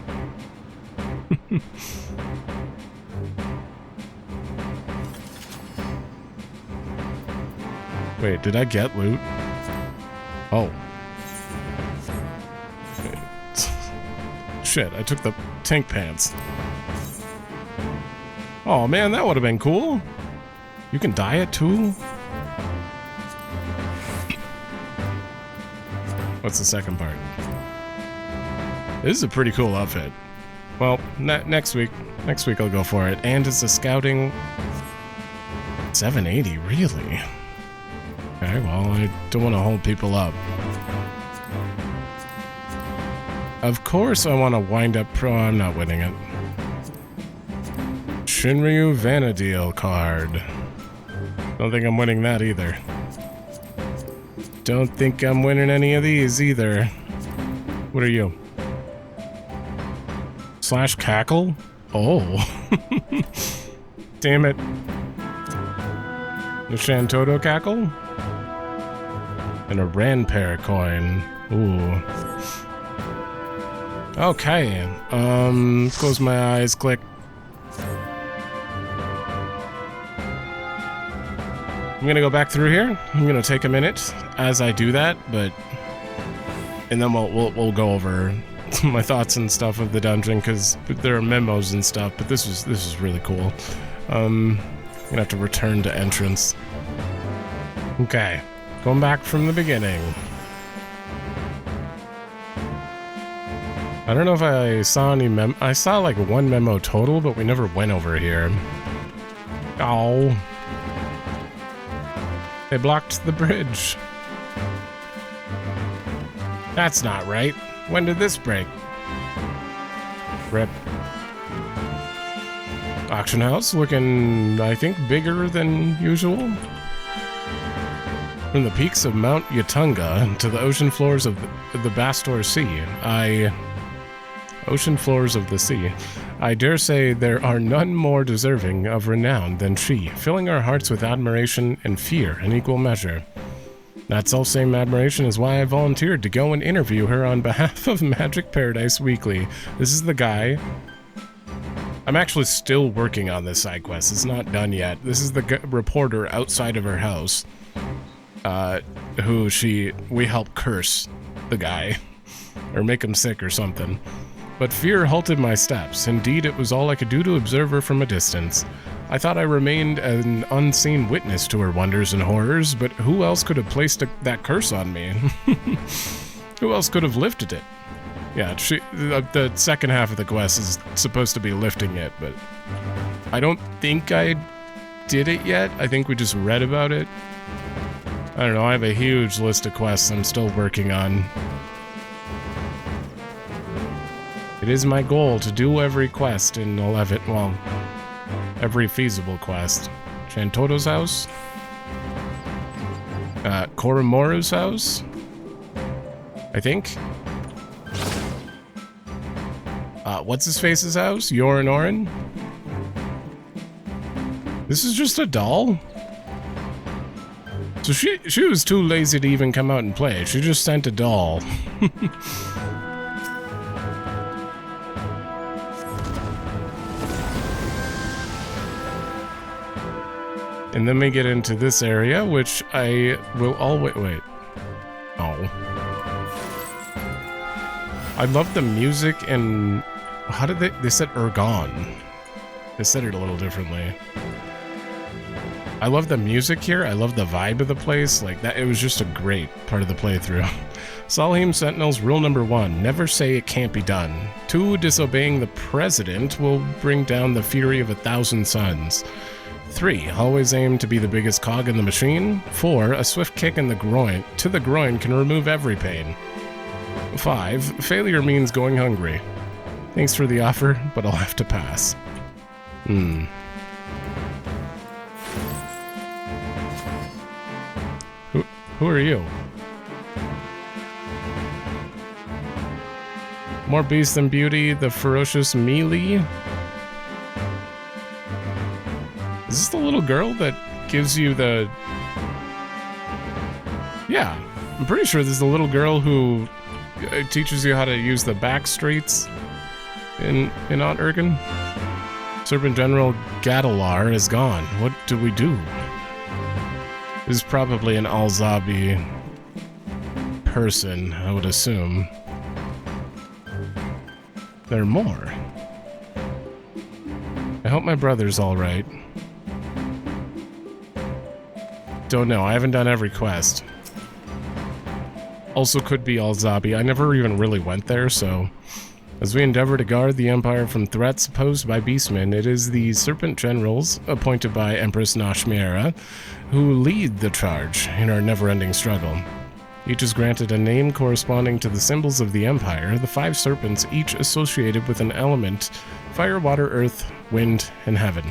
Wait, did I get loot? Oh. Wait. Shit, I took the tank pants. Oh man, that would have been cool. You can dye it too? What's the second part? This is a pretty cool outfit. Well, next week I'll go for it. And it's a scouting 780, really? Okay, well, I don't want to hold people up. Of course I want to wind up pro. I'm not winning it. Shinryu Vana'diel card. Don't think I'm winning that either. Don't think I'm winning any of these either. What are you? Slash cackle? Oh. Damn it. The Shantoto cackle? And a Ranpair coin. Ooh. Okay. Close my eyes, click. I'm gonna go back through here. I'm gonna take a minute as I do that, and then we'll go over my thoughts and stuff of the dungeon, because there are memos and stuff. But this is really cool. I'm gonna have to return to entrance. Okay, going back from the beginning. I don't know if I saw any I saw like one memo total, but we never went over here. Oh. They blocked the bridge. That's not right. When did this break? Rip. Auction house looking, I think, bigger than usual. From the peaks of Mount Yatunga to the ocean floors of the Bastor Sea, Ocean floors of the sea. I dare say there are none more deserving of renown than she, filling our hearts with admiration and fear in equal measure. That self-same admiration is why I volunteered to go and interview her on behalf of Magic Paradise Weekly. This is the guy. I'm actually still working on this side quest. It's not done yet. This is the reporter outside of her house, who we help curse the guy, or make him sick or something. But fear halted my steps. Indeed, it was all I could do to observe her from a distance. I thought I remained an unseen witness to her wonders and horrors, but who else could have placed that curse on me? Who else could have lifted it? Yeah, the second half of the quest is supposed to be lifting it, but I don't think I did it yet. I think we just read about it. I don't know, I have a huge list of quests I'm still working on. It is my goal to do every quest in 11, well, every feasible quest. Shantoto's house. Koromoru's house. I think. What's his face's house? Yorinorin. This is just a doll? So she was too lazy to even come out and play. She just sent a doll. And then we get into this area, which I will always... Wait. Oh. I love the music and... How did they said Ergon. They said it a little differently. I love the music here. I love the vibe of the place. Like that, it was just a great part of the playthrough. Salheim Sentinels rule number 1. Never say it can't be done. 2. Disobeying the president will bring down the fury of 1,000 suns. 3. Always aim to be the biggest cog in the machine. 4. A swift kick in the groin can remove every pain. 5. Failure means going hungry. Thanks for the offer, but I'll have to pass. Who are you? More beast than beauty, the ferocious melee. Is this the little girl that gives you the... Yeah, I'm pretty sure this is the little girl who teaches you how to use the back streets in Aunt Ergen. Serpent General Gadalar is gone. What do we do? This is probably an Alxabi person, I would assume. There are more. I hope my brother's alright. Don't know, I haven't done every quest. Also could be Alxabi. I never even really went there, so As we endeavor to guard the Empire from threats posed by beastmen, it is the Serpent Generals, appointed by Empress Nashmiera, who lead the charge in our never-ending struggle. Each is granted a name corresponding to the symbols of the Empire, the 5 serpents each associated with an element: fire, water, earth, wind, and heaven.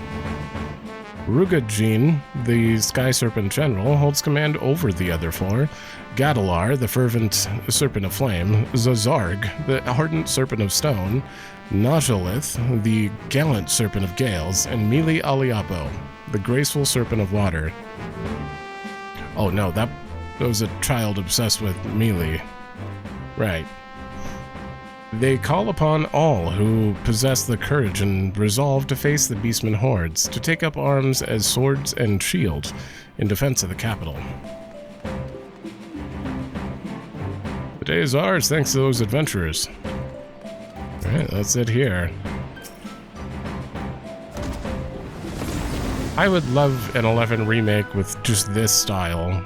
Rugajin, the Sky Serpent General, holds command over the other 4. Gadalar, the Fervent Serpent of Flame, Zazarg, the Ardent Serpent of Stone, Najalith, the Gallant Serpent of Gales, and Mili Aliapo, the Graceful Serpent of Water. Oh no, that was a child obsessed with Mili. Right. They call upon all who possess the courage and resolve to face the beastmen hordes, to take up arms as swords and shield in defense of the capital. The day is ours thanks to those adventurers. Alright, that's it here. I would love an 11 remake with just this style.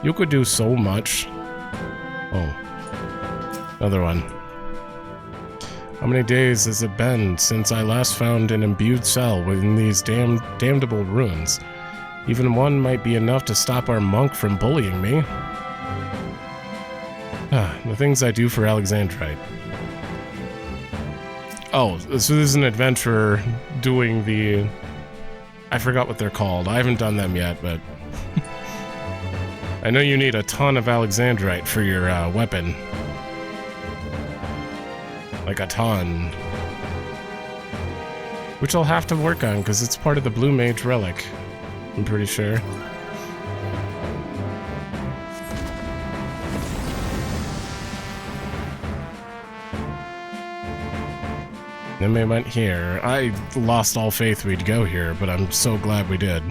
You could do so much. Oh. Another one. How many days has it been since I last found an imbued cell within these damnable ruins? Even one might be enough to stop our monk from bullying me. The things I do for Alexandrite. Oh, so this is an adventurer doing the... I forgot what they're called. I haven't done them yet, but... I know you need a ton of Alexandrite for your weapon. Like a ton. Which I'll have to work on, because it's part of the Blue Mage Relic. I'm pretty sure. Then we went here. I lost all faith we'd go here, but I'm so glad we did.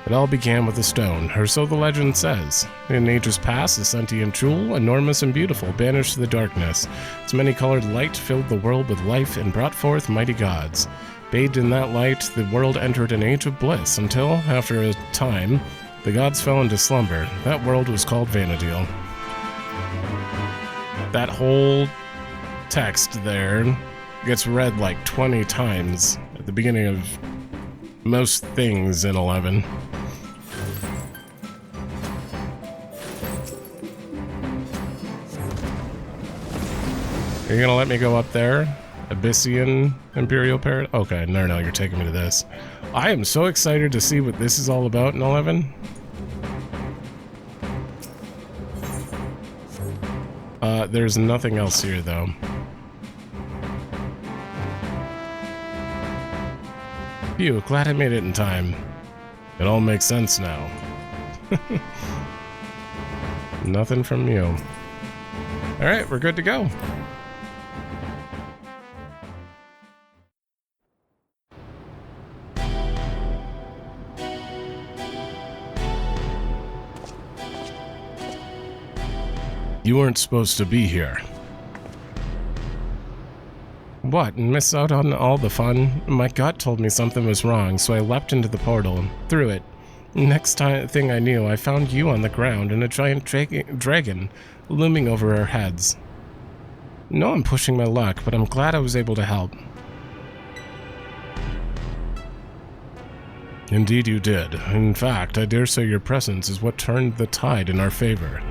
It all began with a stone, or so the legend says. In ages past, a sentient jewel, enormous and beautiful, banished the darkness. Its many-colored light filled the world with life and brought forth mighty gods. Bathed in that light, the world entered an age of bliss, until, after a time, the gods fell into slumber. That world was called Vana'diel. That whole text there gets read like 20 times at the beginning of most things in 11. Are you gonna let me go up there? Abyssian Imperial Parrot? Okay, no, you're taking me to this. I am so excited to see what this is all about in 11. There's nothing else here, though. Phew, glad I made it in time. It all makes sense now. Nothing from you. Alright, we're good to go. You weren't supposed to be here. What, and miss out on all the fun? My gut told me something was wrong, so I leapt into the portal, through it. Next thing I knew, I found you on the ground and a giant dragon looming over our heads. No, I'm pushing my luck, but I'm glad I was able to help. Indeed you did. In fact, I dare say your presence is what turned the tide in our favor.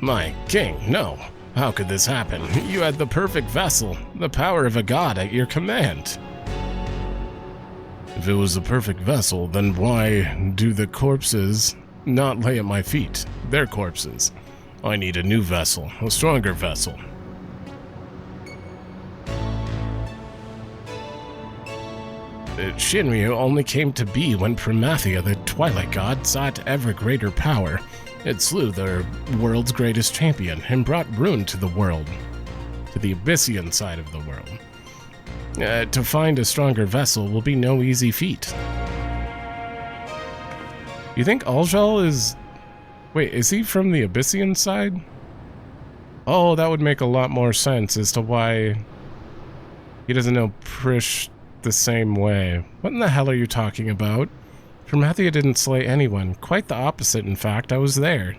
My king, no. How could this happen? You had the perfect vessel, the power of a god at your command. If it was the perfect vessel, then why do the corpses not lay at my feet? Their corpses. I need a new vessel, a stronger vessel. Shinryu only came to be when Primathia, the Twilight God, sought ever greater power. It slew their world's greatest champion and brought ruin to the world, to the Abyssian side of the world. To find a stronger vessel will be no easy feat. You think Alxaal is... Wait, is he from the Abyssian side? Oh, that would make a lot more sense as to why He doesn't know Prishe the same way. What in the hell are you talking about? Vana'diel didn't slay anyone. Quite the opposite, in fact. I was there.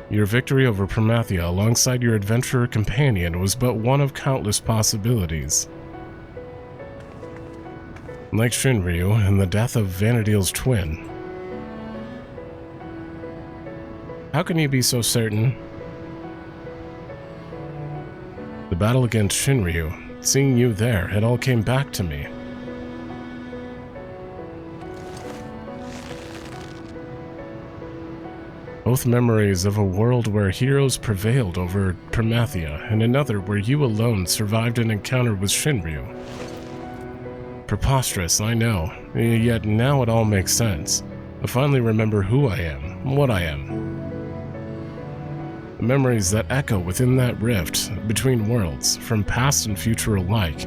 Your victory over Vana'diel alongside your adventurer companion was but one of countless possibilities. Like Shinryu and the death of Vana'diel's twin. How can you be so certain? The battle against Shinryu, seeing you there, it all came back to me. Both memories of a world where heroes prevailed over Vana'diel and another where you alone survived an encounter with Shinryu. Preposterous, I know, yet now it all makes sense. I finally remember who I am, what I am. The memories that echo within that rift between worlds, from past and future alike,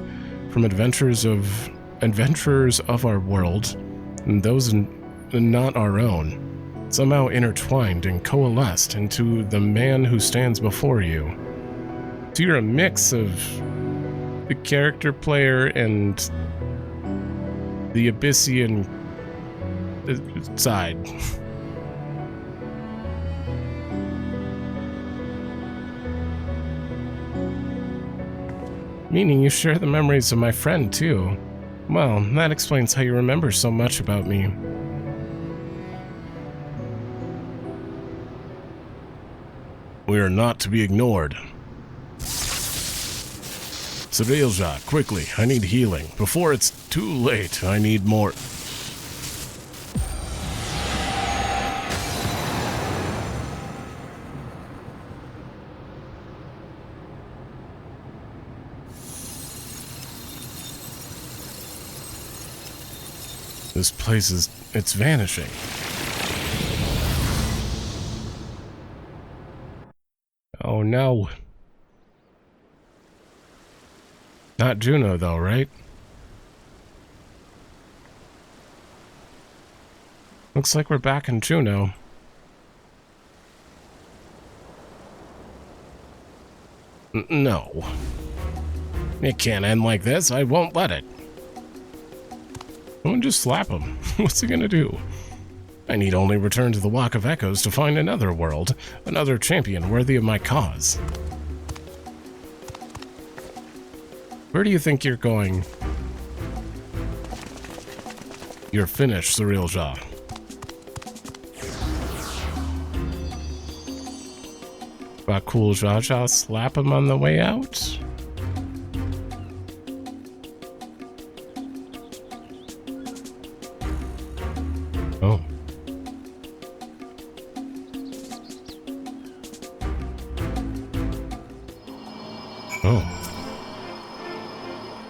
from adventurers of our world, and those not our own, somehow intertwined and coalesced into the man who stands before you. So you're a mix of the character player and the Abyssian side. Meaning you share the memories of my friend, too. Well, that explains how you remember so much about me. We are not to be ignored. Sareel Ja, quickly, I need healing. Before it's too late, I need more. This place it's vanishing. Oh no. Not Jeuno though, right? Looks like we're back in Jeuno. No. It can't end like this. I won't let it. Someone just slap him. What's he gonna do? I need only return to the Walk of Echoes to find another world, another champion worthy of my cause. Where do you think you're going? You're finished, Sareel Ja. Cool Jaja slap him on the way out? Oh. Oh.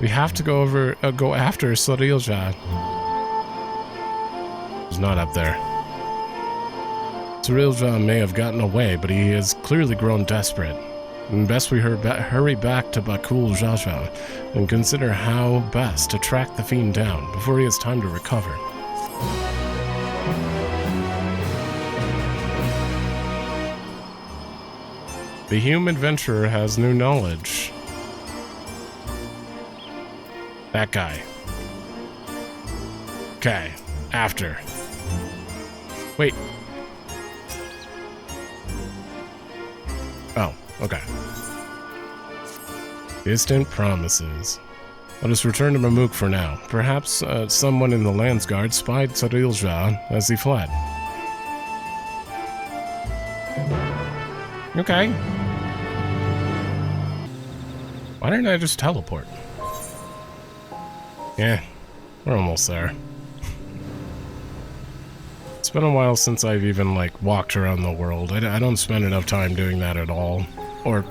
We have to go after Sareel Ja. He's not up there. Sareel Ja may have gotten away, but he has clearly grown desperate. And best we hurry back to Bakul Jaja and consider how best to track the fiend down before he has time to recover. The Hume adventurer has new knowledge. That guy. Okay, after. Wait. Oh, okay. Distant promises. Let us return to Mamook for now. Perhaps someone in the Landsguard spied Sareel Ja as he fled. Okay. Why didn't I just teleport? Yeah, we're almost there. It's been a while since I've even, like, walked around the world. I don't spend enough time doing that at all. Or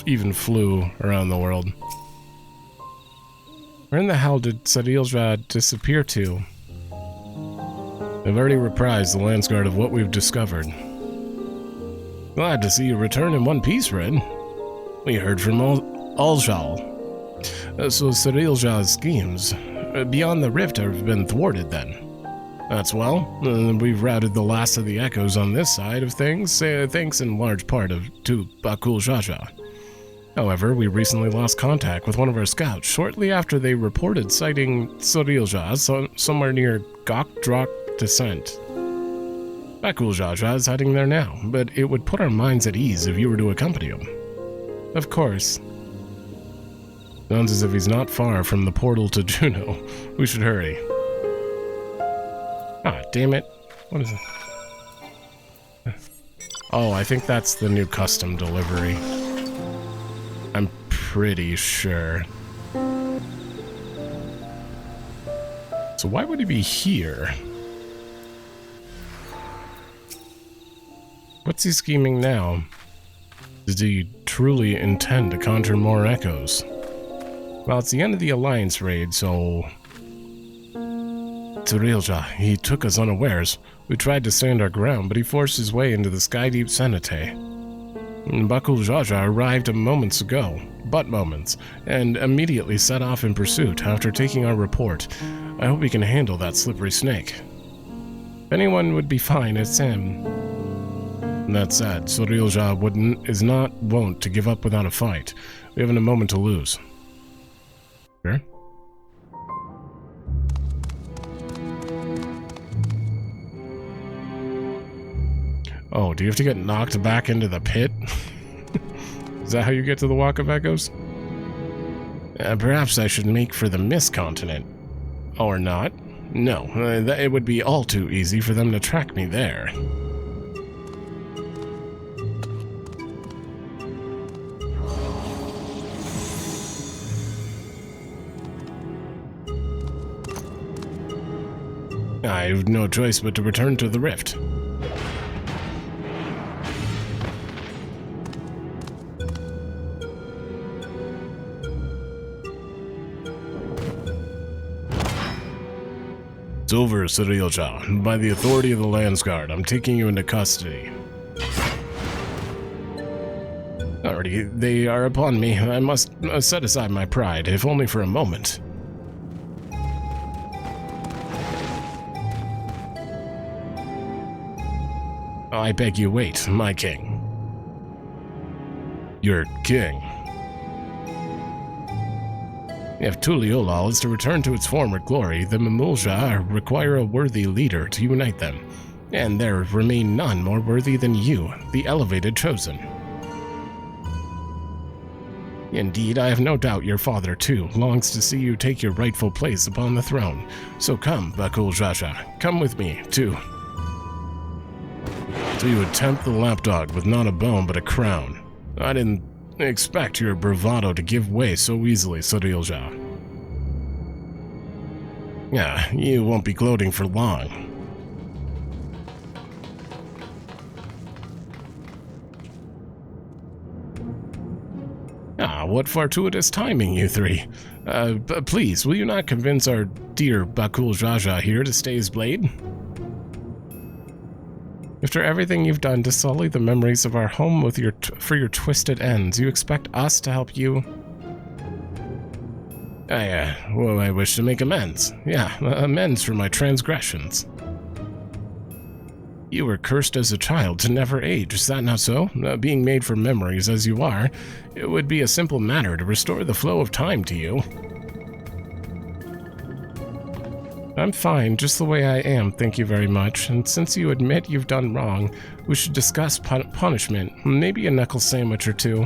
even flew around the world. Where in the hell did Sareel Ja disappear to? I've already reprised the Landsguard of what we've discovered. Glad to see you return in one piece, Red. We heard from Alxaal. So Sareel Ja's schemes beyond the rift have been thwarted then. That's well. We've routed the last of the echoes on this side of things, thanks in large part to Bakul Jaja. However, we recently lost contact with one of our scouts shortly after they reported sighting Sareel Ja somewhere near Gokdrok Descent. Alxaal Ja is heading there now, but it would put our minds at ease if you were to accompany him. Of course. Sounds as if he's not far from the portal to Jeuno. We should hurry. Ah, damn it. What is it? Oh, I think that's the new custom delivery. I'm pretty sure. So why would he be here? What's he scheming now? Does he truly intend to conjure more echoes? Well, it's the end of the Alliance raid, so... Sareel Ja, he took us unawares. We tried to stand our ground, but he forced his way into the Skydeep Cenete. Alxaal Ja arrived moments ago, but moments, and immediately set off in pursuit after taking our report. I hope he can handle that slippery snake. If anyone would be fine, it's him. That said, Sareel Ja is not wont to give up without a fight. We haven't a moment to lose. Sure. Oh, do you have to get knocked back into the pit? Is that how you get to the Walk of Echoes? Perhaps I should make for the Mist Continent. Or not. No, it would be all too easy for them to track me there. I have no choice but to return to the rift. It's over, Sareel Ja. By the authority of the Landsguard, I'm taking you into custody. Already, they are upon me. I must set aside my pride, if only for a moment. I beg you wait, my king. Your king. If Tural is to return to its former glory, the Memos require a worthy leader to unite them, and there remain none more worthy than you, the elevated chosen. Indeed, I have no doubt your father, too, longs to see you take your rightful place upon the throne. So come, Alxaal Ja, come with me, too. So you would tempt the lapdog with not a bone but a crown. I didn't expect your bravado to give way so easily, Sareel Ja. Yeah, you won't be gloating for long. Ah, what fortuitous timing, you three. Please, will you not convince our dear Alxaal Ja here to stay his blade? After everything you've done to sully the memories of our home with for your twisted ends, you expect us to help you? Well, I wish to make amends. Yeah, amends for my transgressions. You were cursed as a child to never age, is that not so? Being made for memories as you are, it would be a simple matter to restore the flow of time to you. I'm fine, just the way I am, thank you very much. And since you admit you've done wrong, we should discuss punishment, maybe a knuckle sandwich or two.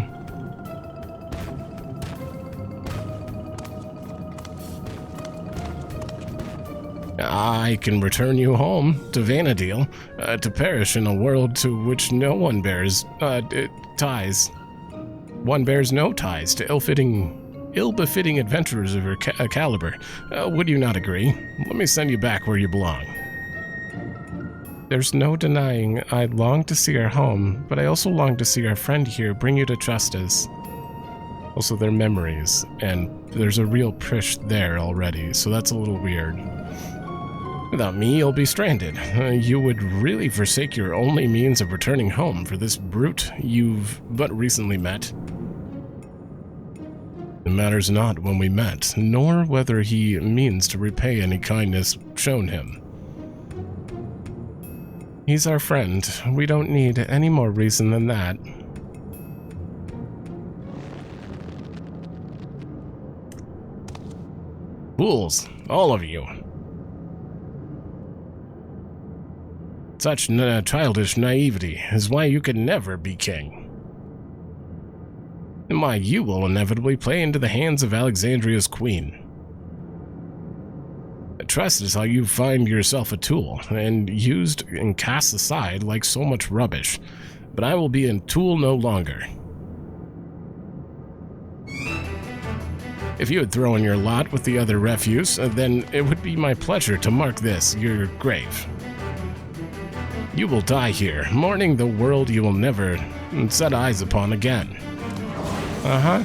I can return you home, to Vana'diel, to perish in a world to which no one bears, ties. One bears no ties to ill-befitting adventurers of your caliber. Would you not agree? Let me send you back where you belong. There's no denying I long to see our home, but I also long to see our friend here bring you to justice. Also, their memories, and there's a real Prishe there already, so that's a little weird. Without me, you'll be stranded. You would really forsake your only means of returning home for this brute you've but recently met. It matters not when we met, nor whether he means to repay any kindness shown him. He's our friend. We don't need any more reason than that. Fools, all of you. Such childish naivety is why you can never be king. And why you will inevitably play into the hands of Alexandria's queen. Trust is how you find yourself a tool, and used and cast aside like so much rubbish. But I will be a tool no longer. If you had thrown your lot with the other refuse, then it would be my pleasure to mark this, your grave. You will die here, mourning the world you will never set eyes upon again. Uh-huh.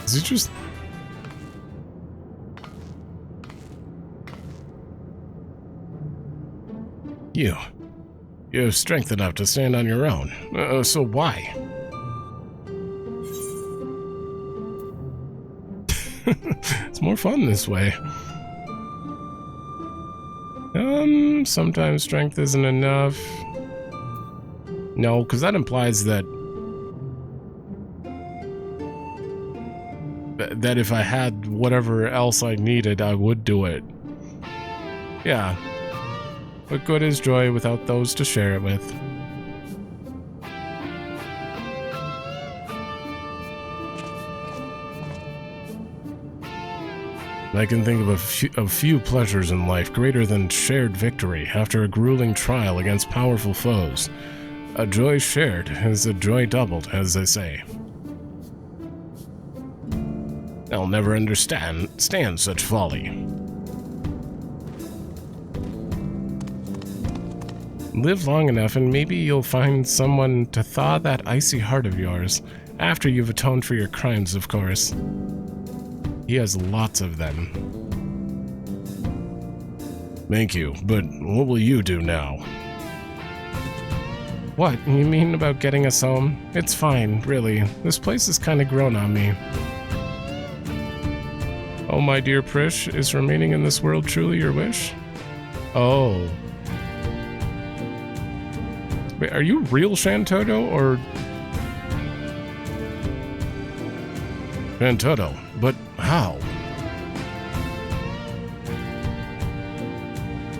Is it just... You have strength enough to stand on your own, so why? It's more fun this way. Sometimes strength isn't enough. No, because that implies that if I had whatever else I needed, I would do it. Yeah. What good is joy without those to share it with? I can think of a few pleasures in life greater than shared victory after a grueling trial against powerful foes. A joy shared is a joy doubled, as they say. I'll never understand such folly. Live long enough and maybe you'll find someone to thaw that icy heart of yours, after you've atoned for your crimes, of course. He has lots of them. Thank you, but what will you do now? What, you mean about getting us home? It's fine, really. This place has kinda grown on me. Oh, my dear Prishe, is remaining in this world truly your wish? Oh. Wait, are you real Shantoto, or... Shantoto, but how?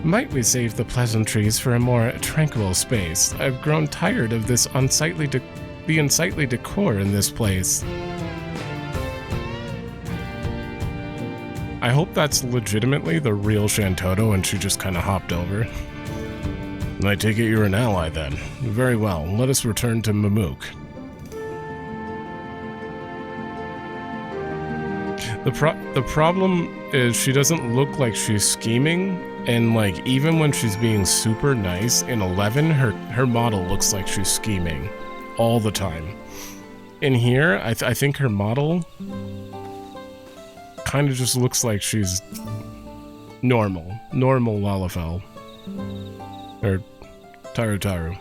Might we save the pleasantries for a more tranquil space? I've grown tired of this unsightly decor in this place. I hope that's legitimately the real Shantoto and she just kind of hopped over. I take it you're an ally then. Very well, let us return to Mamook. The problem is she doesn't look like she's scheming, and like even when she's being super nice in 11, her model looks like she's scheming all the time. In here, I think her model kind of just looks like she's normal Lalafell. Or Taru.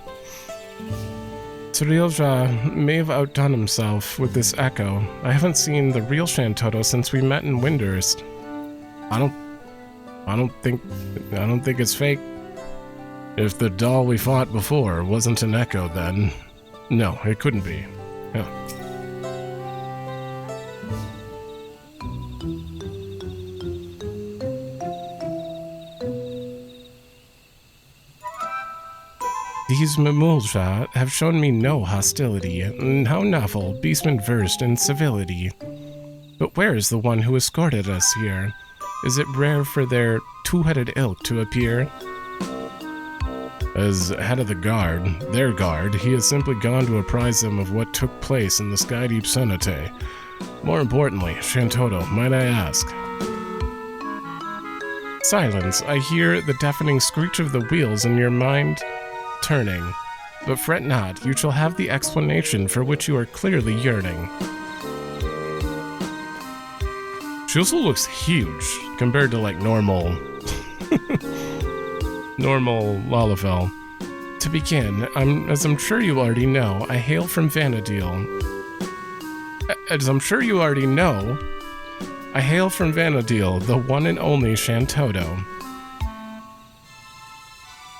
Sareel Ja may have outdone himself with this echo. I haven't seen the real Shantoto since we met in Windurst. I don't think it's fake. If the doll we fought before wasn't an echo, then no, it couldn't be. Yeah. These Memos have shown me no hostility, and how novel beastmen versed in civility. But where is the one who escorted us here? Is it rare for their two-headed ilk to appear? As head of their guard, he has simply gone to apprise them of what took place in the Skydeep Sonate. More importantly, Shantoto, might I ask? Silence, I hear the deafening screech of the wheels in your mind turning. But fret not, you shall have the explanation for which you are clearly yearning. She also looks huge compared to like normal Lalafell. To begin, as I'm sure you already know, I hail from Vana'diel. As I'm sure you already know, I hail from Vana'diel, the one and only Shantoto.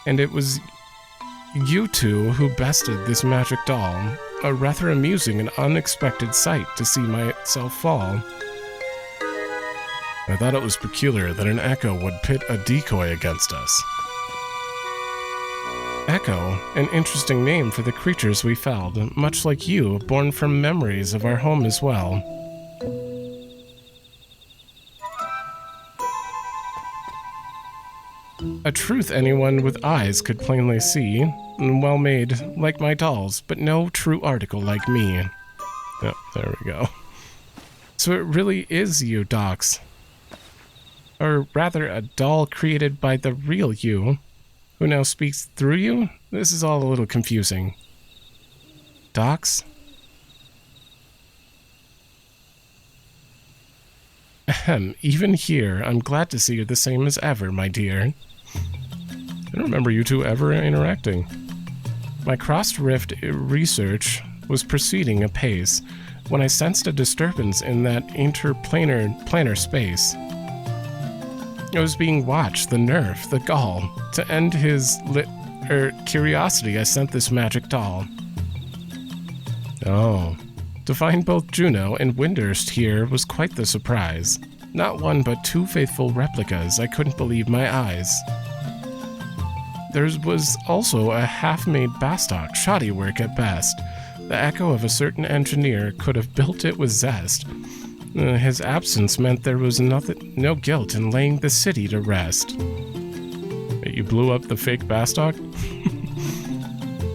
And it was you two who bested this magic doll. A rather amusing and unexpected sight to see myself fall. I thought it was peculiar that an echo would pit a decoy against us. Echo, an interesting name for the creatures we felled, much like you, born from memories of our home as well. A truth anyone with eyes could plainly see, and well made, like my dolls, but no true article like me. Oh, there we go. So it really is you, Docs. Or rather, a doll created by the real you, who now speaks through you? This is all a little confusing. Docs? Ahem, even here, I'm glad to see you the same as ever, my dear. I don't remember you two ever interacting. My crossed rift research was proceeding apace when I sensed a disturbance in that planar space. I was being watched, the nerf, the gall. To end his curiosity, I sent this magic doll. Oh. To find both Jeuno and Windurst here was quite the surprise. Not one, but two faithful replicas. I couldn't believe my eyes. There was also a half-made Bastock, shoddy work at best. The echo of a certain engineer could have built it with zest. His absence meant there was no guilt in laying the city to rest. You blew up the fake Bastock?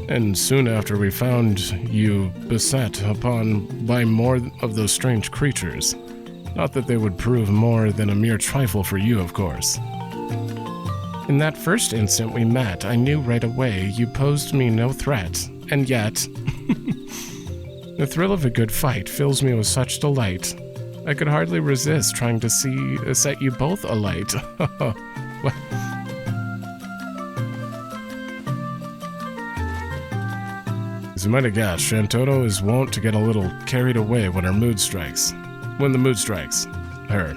And soon after we found you beset upon by more of those strange creatures. Not that they would prove more than a mere trifle for you, of course. In that first instant we met, I knew right away you posed me no threat, and yet... the thrill of a good fight fills me with such delight. I could hardly resist trying to set you both alight. As you might have guessed, Shantoto is wont to get a little carried away when the mood strikes her.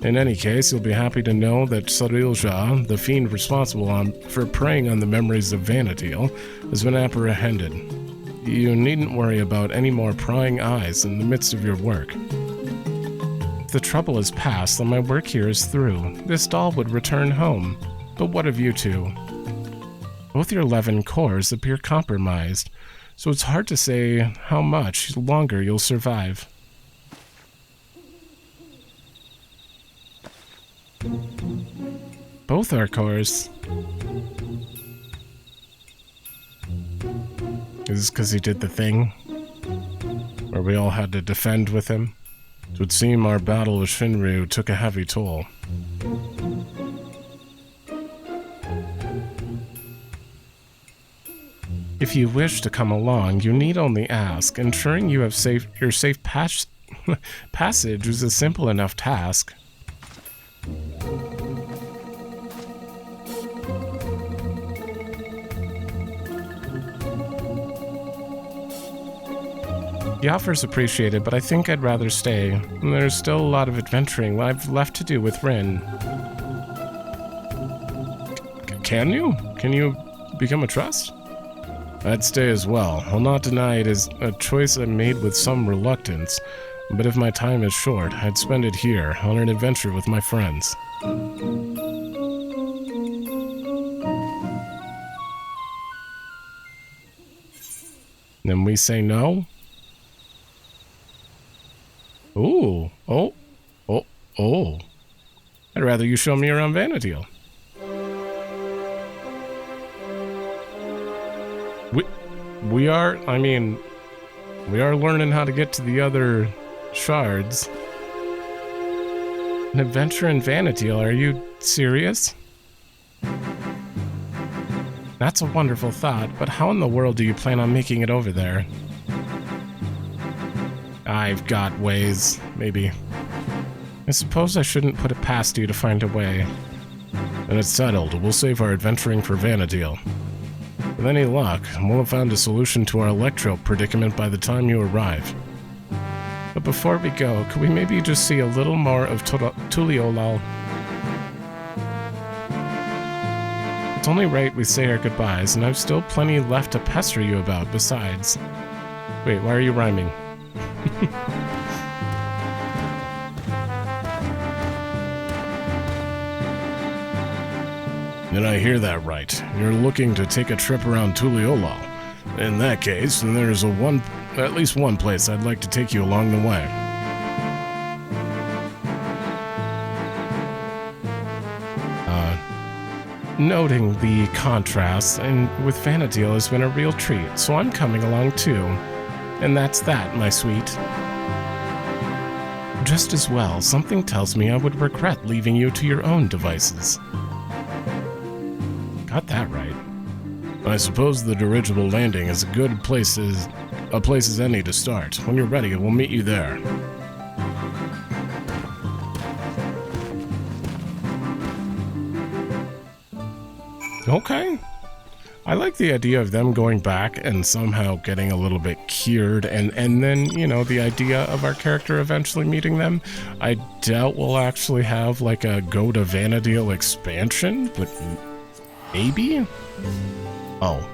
In any case, you'll be happy to know that Sareel Ja, the fiend responsible for preying on the memories of Vana'diel, has been apprehended. You needn't worry about any more prying eyes in the midst of your work. If the trouble is past, then my work here is through. This doll would return home. But what of you two? Both your 11 cores appear compromised, so it's hard to say how much longer you'll survive. Both our cores. Is this because he did the thing? Where we all had to defend with him? It would seem our battle with Shinryu took a heavy toll. If you wish to come along, you need only ask. Ensuring you have your safe passage is a simple enough task. The offer's appreciated, but I think I'd rather stay. There's still a lot of adventuring I've left to do with Rin. Can you? Can you become a trust? I'd stay as well. I'll not deny it is a choice I made with some reluctance, but if my time is short, I'd spend it here on an adventure with my friends. Then we say no? Ooh, oh. I'd rather you show me around Vana'diel. We are learning how to get to the other shards. An adventure in Vana'diel, are you serious? That's a wonderful thought, but how in the world do you plan on making it over there? I've got ways, maybe. I suppose I shouldn't put it past you to find a way. Then it's settled. We'll save our adventuring for Vana'diel. With any luck, we'll have found a solution to our electro predicament by the time you arrive. But before we go, could we maybe just see a little more of Tural? It's only right we say our goodbyes, and I've still plenty left to pester you about besides. Wait, why are you rhyming? Did I hear that right? You're looking to take a trip around Tural. In that case, then there's at least one place I'd like to take you along the way. Noting the contrast and with Vana'diel has been a real treat, so I'm coming along too. And that's that, my sweet. Just as well, something tells me I would regret leaving you to your own devices. Got that right. I suppose the dirigible landing is a good place as any to start. When you're ready, we'll meet you there. Okay. I like the idea of them going back and somehow getting a little bit cured, and then, you know, the idea of our character eventually meeting them. I doubt we'll actually have like a Go to Vana'diel expansion, but maybe? Oh,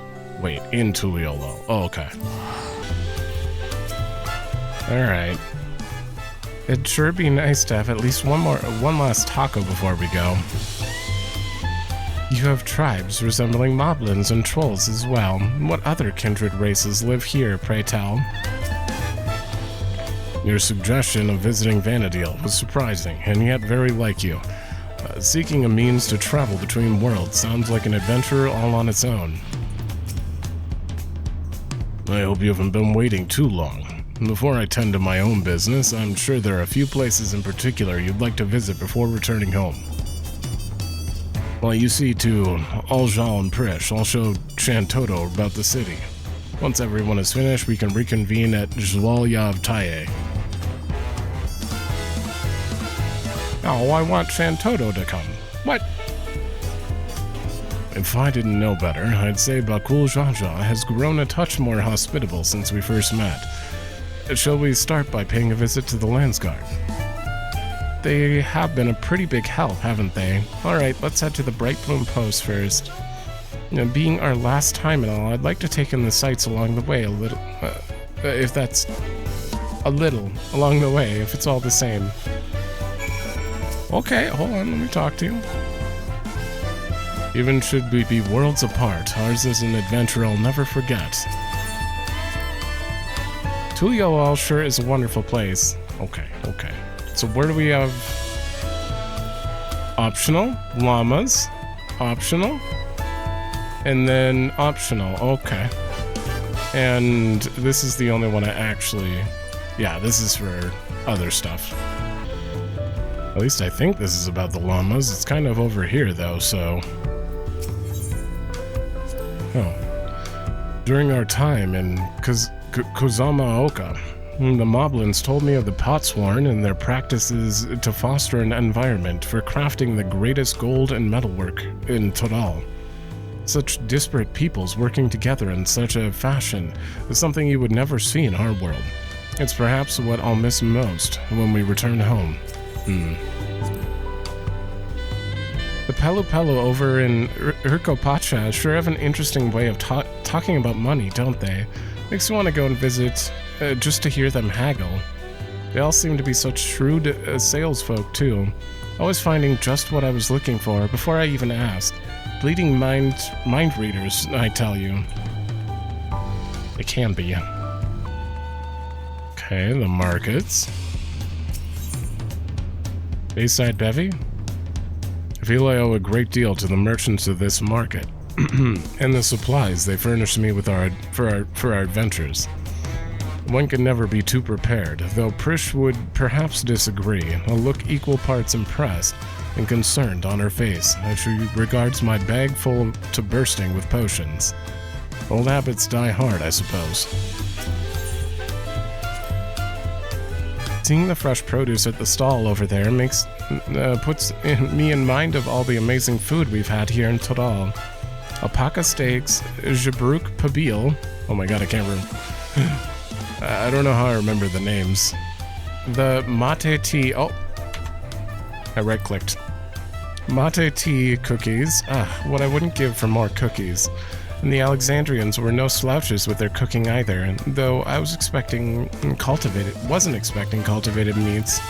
wait, in Tural. Oh, okay. Alright. It'd sure be nice to have at least one last taco before we go. You have tribes resembling moblins and trolls as well. What other kindred races live here, pray tell? Your suggestion of visiting Vana'diel was surprising, and yet very like you. Seeking a means to travel between worlds sounds like an adventure all on its own. I hope you haven't been waiting too long. Before I tend to my own business, I'm sure there are a few places in particular you'd like to visit before returning home. While you see to Alxaal and Prishe, I'll show Chantoto about the city. Once everyone is finished, we can reconvene at Alxaal Ja. Oh, I want Chantoto to come. What? If I didn't know better, I'd say Bakul Jaja has grown a touch more hospitable since we first met. Shall we start by paying a visit to the Landsguard? They have been a pretty big help, haven't they? Alright, let's head to the Bright Bloom Post first. Being our last time and all, I'd like to take in the sights along the way a little. If that's a little along the way, if it's all the same. Okay, hold on, let me talk to you. Even should we be worlds apart, ours is an adventure I'll never forget. Tural sure is a wonderful place. Okay. So where do we have... Optional, llamas, optional, and then optional, okay. And this is the only one I actually... Yeah, this is for other stuff. At least I think this is about the llamas. It's kind of over here though, so... Oh. During our time in Kozamaoka, the Moblins told me of the Potsworn and their practices to foster an environment for crafting the greatest gold and metalwork in Tural. Such disparate peoples working together in such a fashion is something you would never see in our world. It's perhaps what I'll miss most when we return home. The Pelu over in Urkopacha sure have an interesting way of talking about money, don't they? Makes me want to go and visit just to hear them haggle. They all seem to be such shrewd salesfolk too, always finding just what I was looking for before I even asked. Bleeding mind readers, I tell you. They can be. Okay, the markets. Bayside Bevy? I feel I owe a great deal to the merchants of this market, and the supplies they furnish me with for our adventures. One can never be too prepared, though Prishe would perhaps disagree, a look equal parts impressed and concerned on her face as she regards my bag full to bursting with potions. Old habits die hard, I suppose. Seeing the fresh produce at the stall over there puts me in mind of all the amazing food we've had here in Tural. Alpaca steaks, Jabrouk Pabil. Oh my god, I can't remember. I don't know how I remember the names. The mate tea... Oh. I right-clicked. Mate tea cookies. What I wouldn't give for more cookies. And the Alexandrians were no slouches with their cooking either, though I wasn't expecting cultivated meats.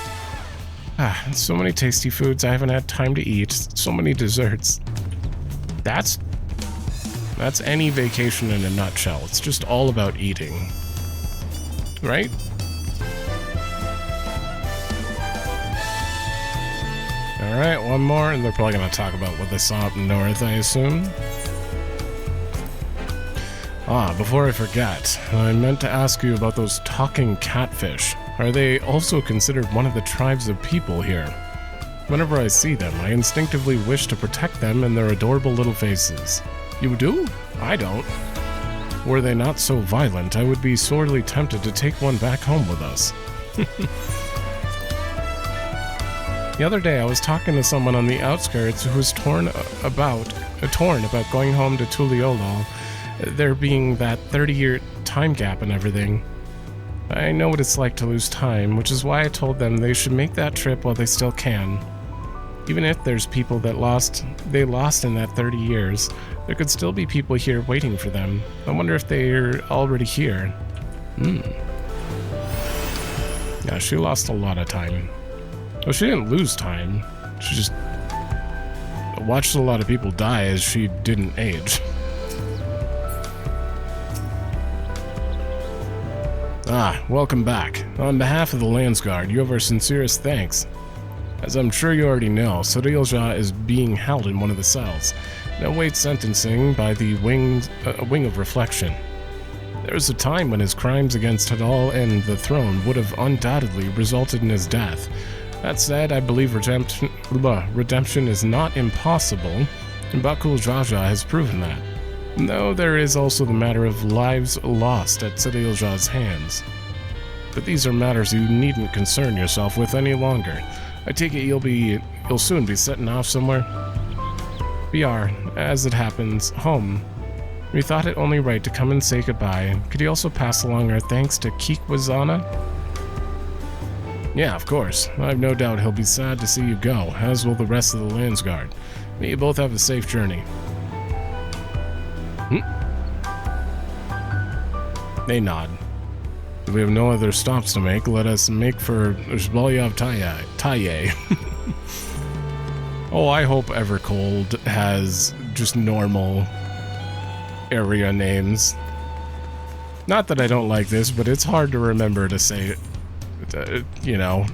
So many tasty foods I haven't had time to eat. So many desserts. That's any vacation in a nutshell. It's just all about eating. Right? Alright, one more, and they're probably going to talk about what they saw up north, I assume. Before I forget, I meant to ask you about those talking catfish. Are they also considered one of the tribes of people here? Whenever I see them, I instinctively wish to protect them and their adorable little faces. You do? I don't. Were they not so violent, I would be sorely tempted to take one back home with us. The other day, I was talking to someone on the outskirts who was torn about going home to Tural, there being that 30-year time gap and everything. I know what it's like to lose time, which is why I told them they should make that trip while they still can. Even if there's people that lost in that 30 years, there could still be people here waiting for them. I wonder if they're already here. Yeah, she lost a lot of time. Well, she didn't lose time. She just watched a lot of people die as she didn't age. Welcome back. On behalf of the Landsguard, you have our sincerest thanks. As I'm sure you already know, Sareel Ja is being held in one of the cells and awaits sentencing by the Wing of Reflection. There was a time when his crimes against Tural and the throne would have undoubtedly resulted in his death. That said, I believe redemption is not impossible, and Bakul Jaja has proven that. Though there is also the matter of lives lost at Sareel Ja's hands. But these are matters you needn't concern yourself with any longer. I take it you'll soon be setting off somewhere? We are, as it happens, home. We thought it only right to come and say goodbye. Could you also pass along our thanks to Kikwazana? Yeah, of course. I've no doubt he'll be sad to see you go, as will the rest of the Landsguard. May you both have a safe journey. They nod. If we have no other stops to make, let us make for Zbalyav Taye. Oh, I hope Evercold has just normal area names. Not that I don't like this, but it's hard to remember to say, you know,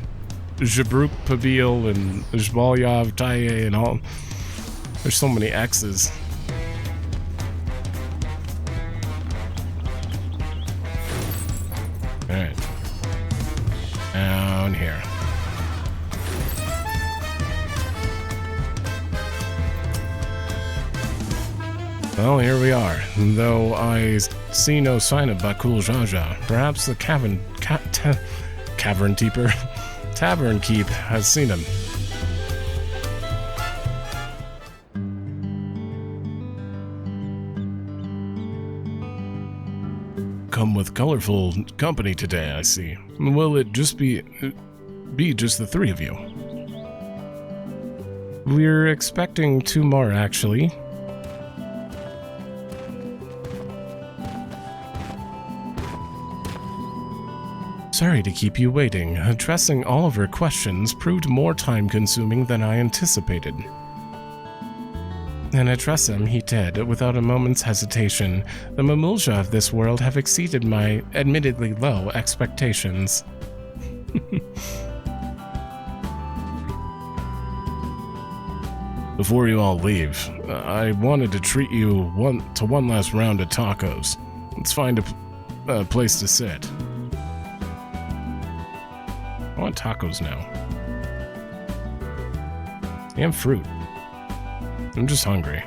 Jabruk Pabil and Zbalyav Taye and all. There's so many X's. Alright. Down here. Well, here we are. Though I see no sign of Bakul Jaja, perhaps the Tavern Keep has seen him. Come with colorful company today, I see. Will it just be just the three of you? We're expecting 2 more, actually. Sorry to keep you waiting. Addressing all of her questions proved more time-consuming than I anticipated. And address him he did, without a moment's hesitation. The Mamulja of this world have exceeded my admittedly low expectations. Before you all leave, I wanted to treat you to one last round of tacos. Let's find a place to sit. I want tacos now. And fruit. I'm just hungry.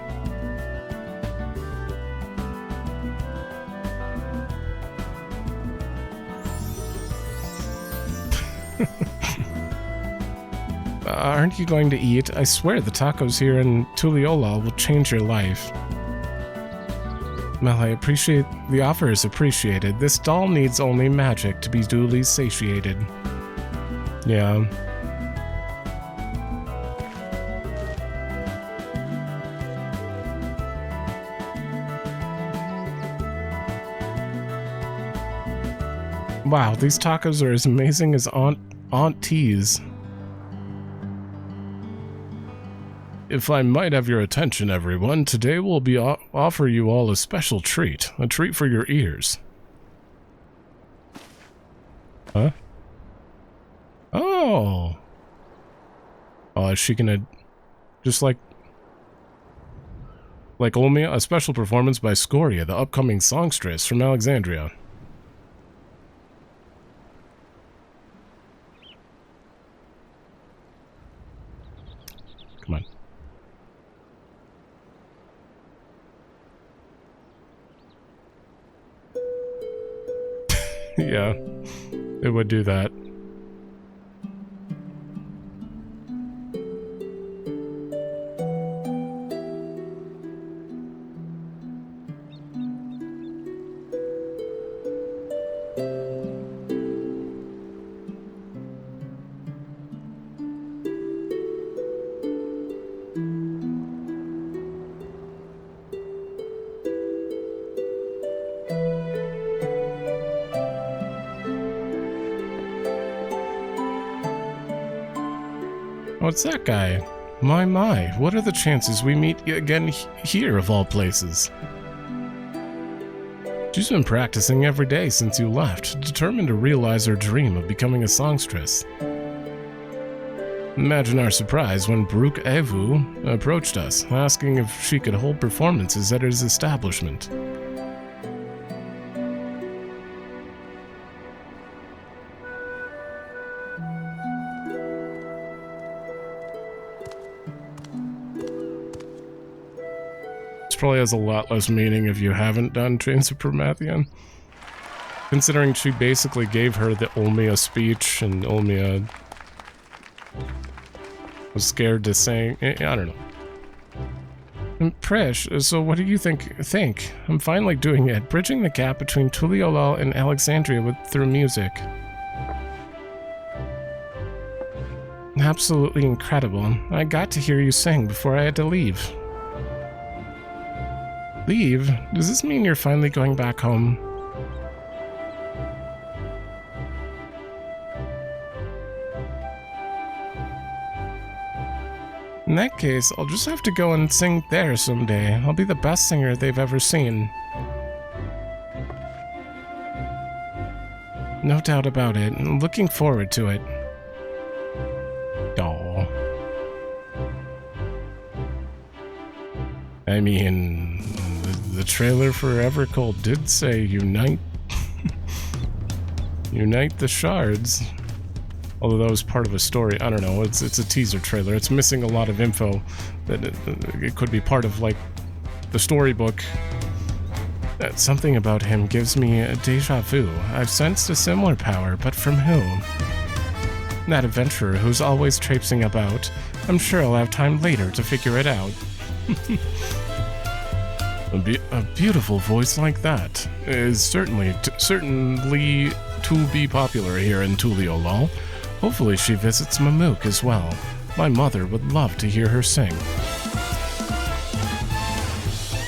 Aren't you going to eat? I swear the tacos here in Tural will change your life. Well, I appreciate the offer is appreciated. This doll needs only magic to be duly satiated. Yeah. Wow, these tacos are as amazing as Aunt T's. If I might have your attention, everyone, today we'll be offer you all a special treat. A treat for your ears. Huh? Oh! Oh, is she gonna... Just like Olmia, a special performance by Scoria, the upcoming songstress from Alexandria. Come on. Yeah, it would do that. What's that guy? My, what are the chances we meet again here of all places? She's been practicing every day since you left, determined to realize her dream of becoming a songstress. Imagine our surprise when Brooke Evu approached us, asking if she could hold performances at his establishment. Probably has a lot less meaning if you haven't done Chains of Promethean. Considering she basically gave her the Olmia speech, and Olmia was scared to sing. I don't know. And Prish, so what do you think? I'm finally doing it, bridging the gap between Tural and Alexandria through music. Absolutely incredible. I got to hear you sing before I had to leave. Leave? Does this mean you're finally going back home? In that case, I'll just have to go and sing there someday. I'll be the best singer they've ever seen. No doubt about it. I'm looking forward to it. Aww. I mean... The trailer for Evercold did say unite unite the shards. Although that was part of a story. I don't know, it's a teaser trailer. It's missing a lot of info that it could be part of, like, the storybook. Something about him gives me a deja vu. I've sensed a similar power, but from who? That adventurer who's always traipsing about. I'm sure I'll have time later to figure it out. A beautiful voice like that is certainly to be popular here in Tural. Hopefully she visits Mamook as well. My mother would love to hear her sing.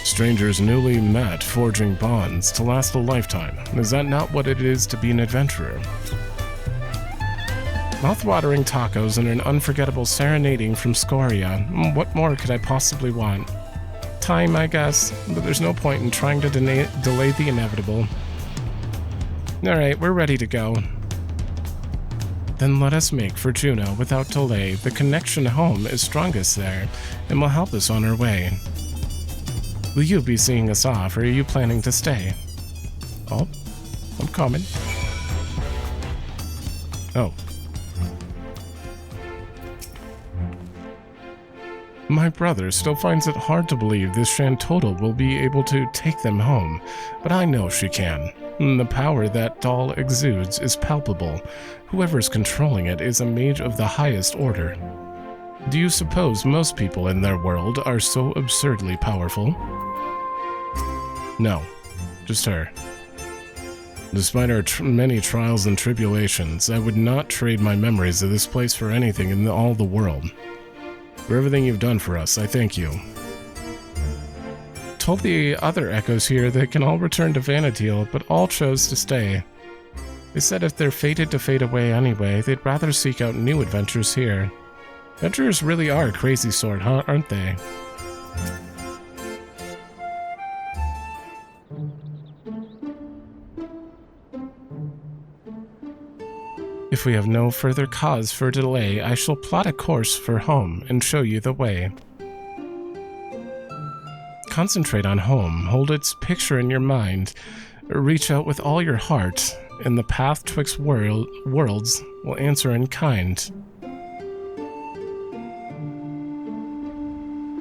Strangers newly met, forging bonds to last a lifetime. Is that not what it is to be an adventurer? Mouth-watering tacos and an unforgettable serenading from Scoria. What more could I possibly want? Time, I guess, but there's no point in trying to delay the inevitable. Alright, we're ready to go. Then let us make for Jeuno without delay. The connection home is strongest there, and will help us on our way. Will you be seeing us off, or are you planning to stay? Oh, I'm coming. Oh. My brother still finds it hard to believe this Shantodal will be able to take them home, but I know she can. The power that doll exudes is palpable. Whoever's controlling it is a mage of the highest order. Do you suppose most people in their world are so absurdly powerful? No, just her. Despite our many trials and tribulations, I would not trade my memories of this place for anything in all the world. For everything you've done for us, I thank you. Told the other echoes here they can all return to Vana'diel, but all chose to stay. They said if they're fated to fade away anyway, they'd rather seek out new adventures here. Adventurers really are a crazy sort, huh, aren't they? If we have no further cause for delay, I shall plot a course for home and show you the way. Concentrate on home, hold its picture in your mind, reach out with all your heart, and the path twixt worlds will answer in kind.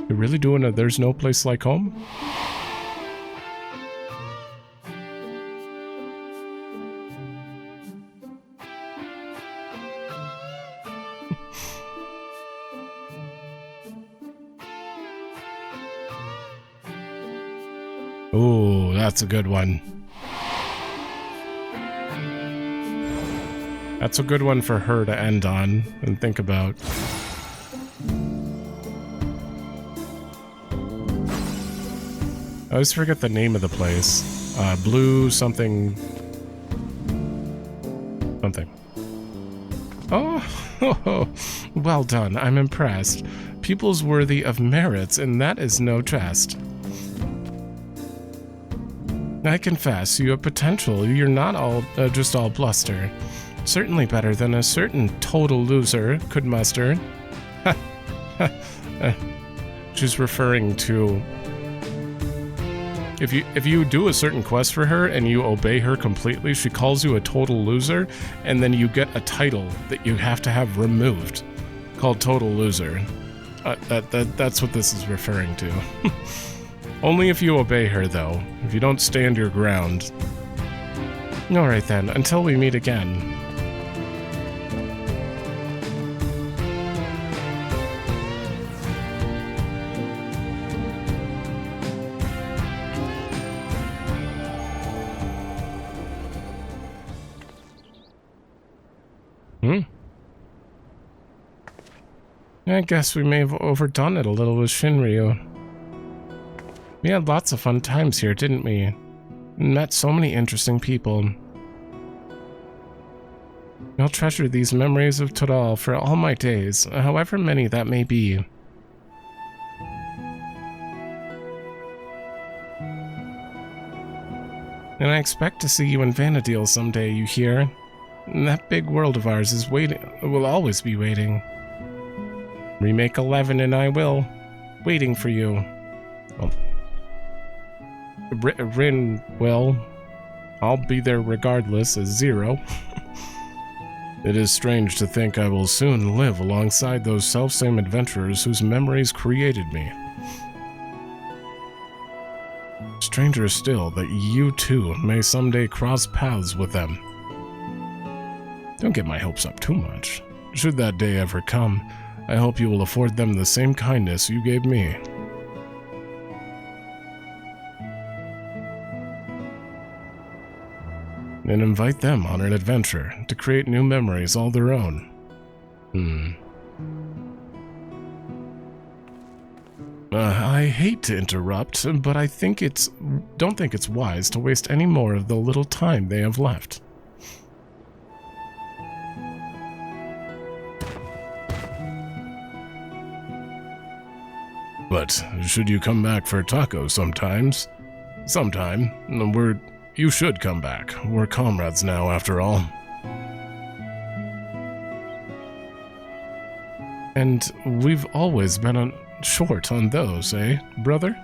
You really doing a there's no place like home? Ooh, that's a good one. That's a good one for her to end on and think about. I always forget the name of the place. Blue something... something. Oh, well done. I'm impressed. Pupils worthy of merits, and that is no jest. I confess, you have potential. You're not all just all bluster. Certainly better than a certain total loser could muster. She's referring to if you do a certain quest for her and you obey her completely, she calls you a total loser, and then you get a title that you have to have removed called total loser. That's what this is referring to. Only if you obey her, though. If you don't stand your ground. Alright then, until we meet again. I guess we may have overdone it a little with Shinryu. We had lots of fun times here, didn't we? Met so many interesting people. I'll treasure these memories of Tural for all my days, however many that may be. And I expect to see you in Vana'diel someday, you hear? That big world of ours is waiting, will always be waiting. Remake 11 and I will. Waiting for you. Well, Rin will. I'll be there regardless as 0. It is strange to think I will soon live alongside those selfsame adventurers whose memories created me. Stranger still that you too may someday cross paths with them. Don't get my hopes up too much. Should that day ever come, I hope you will afford them the same kindness you gave me. And invite them on an adventure to create new memories all their own. I hate to interrupt, but I don't think it's wise to waste any more of the little time they have left. But should you come back for tacos sometime, you should come back. We're comrades now, after all. And we've always been short on those, eh, brother?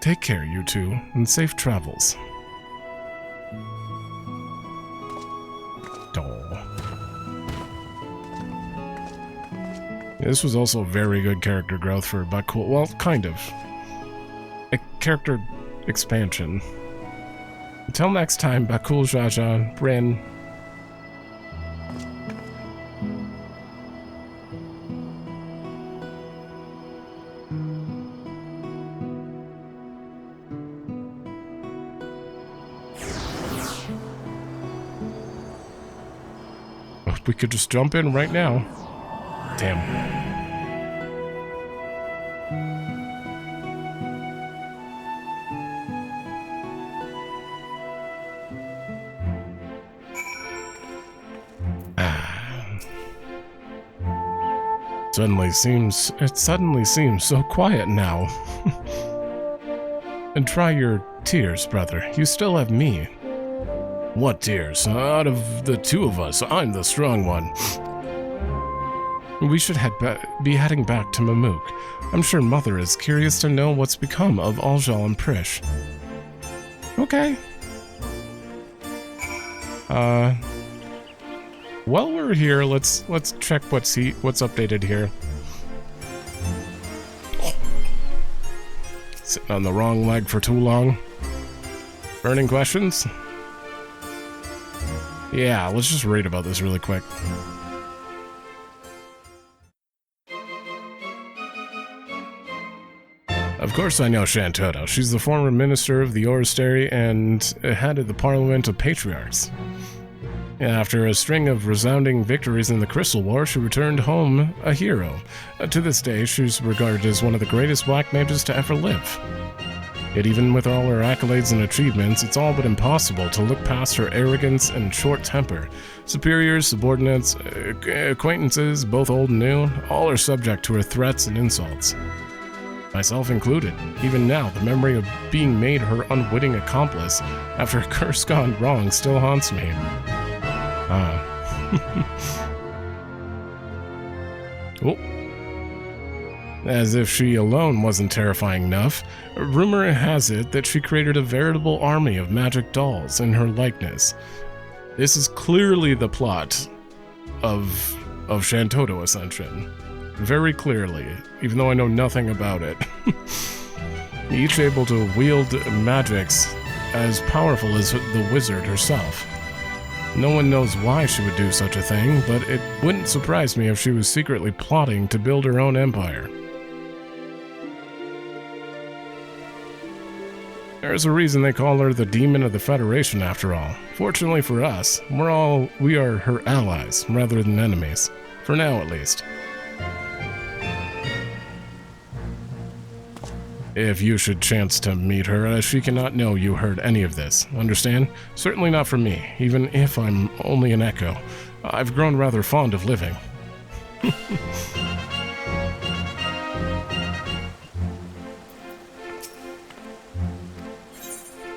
Take care, you two, and safe travels. This was also very good character growth for Bakul. Well, kind of. A character expansion. Until next time, Bakul Jaja, Rin. we could just jump in right now. Damn. It suddenly seems so quiet now. And try your tears, brother. You still have me. What tears? Out of the two of us, I'm the strong one. We should be heading back to Mamook. I'm sure Mother is curious to know what's become of Alxaal and Prishe. Okay. While we're here, let's check what's updated here. Sitting on the wrong leg for too long. Burning questions? Yeah, let's just read about this really quick. Of course I know Shantotto. She's the former minister of the Oristary and head of the Parliament of Patriarchs. After a string of resounding victories in the Crystal War, she returned home a hero. To this day, she's regarded as one of the greatest black mages to ever live. Yet even with all her accolades and achievements, it's all but impossible to look past her arrogance and short temper. Superiors, subordinates, acquaintances, both old and new, all are subject to her threats and insults. Myself included. Even now, the memory of being made her unwitting accomplice after a curse gone wrong still haunts me. Oh. As if she alone wasn't terrifying enough, rumor has it that she created a veritable army of magic dolls in her likeness. This is clearly the plot of Shantotto Ascension. Very clearly, even though I know nothing about it. Each able to wield magics as powerful as the wizard herself. No one knows why she would do such a thing, but it wouldn't surprise me if she was secretly plotting to build her own empire. There's a reason they call her the Demon of the Federation after all. Fortunately for us, we are her allies rather than enemies. For now at least. If you should chance to meet her, she cannot know you heard any of this. Understand? Certainly not from me, even if I'm only an echo. I've grown rather fond of living.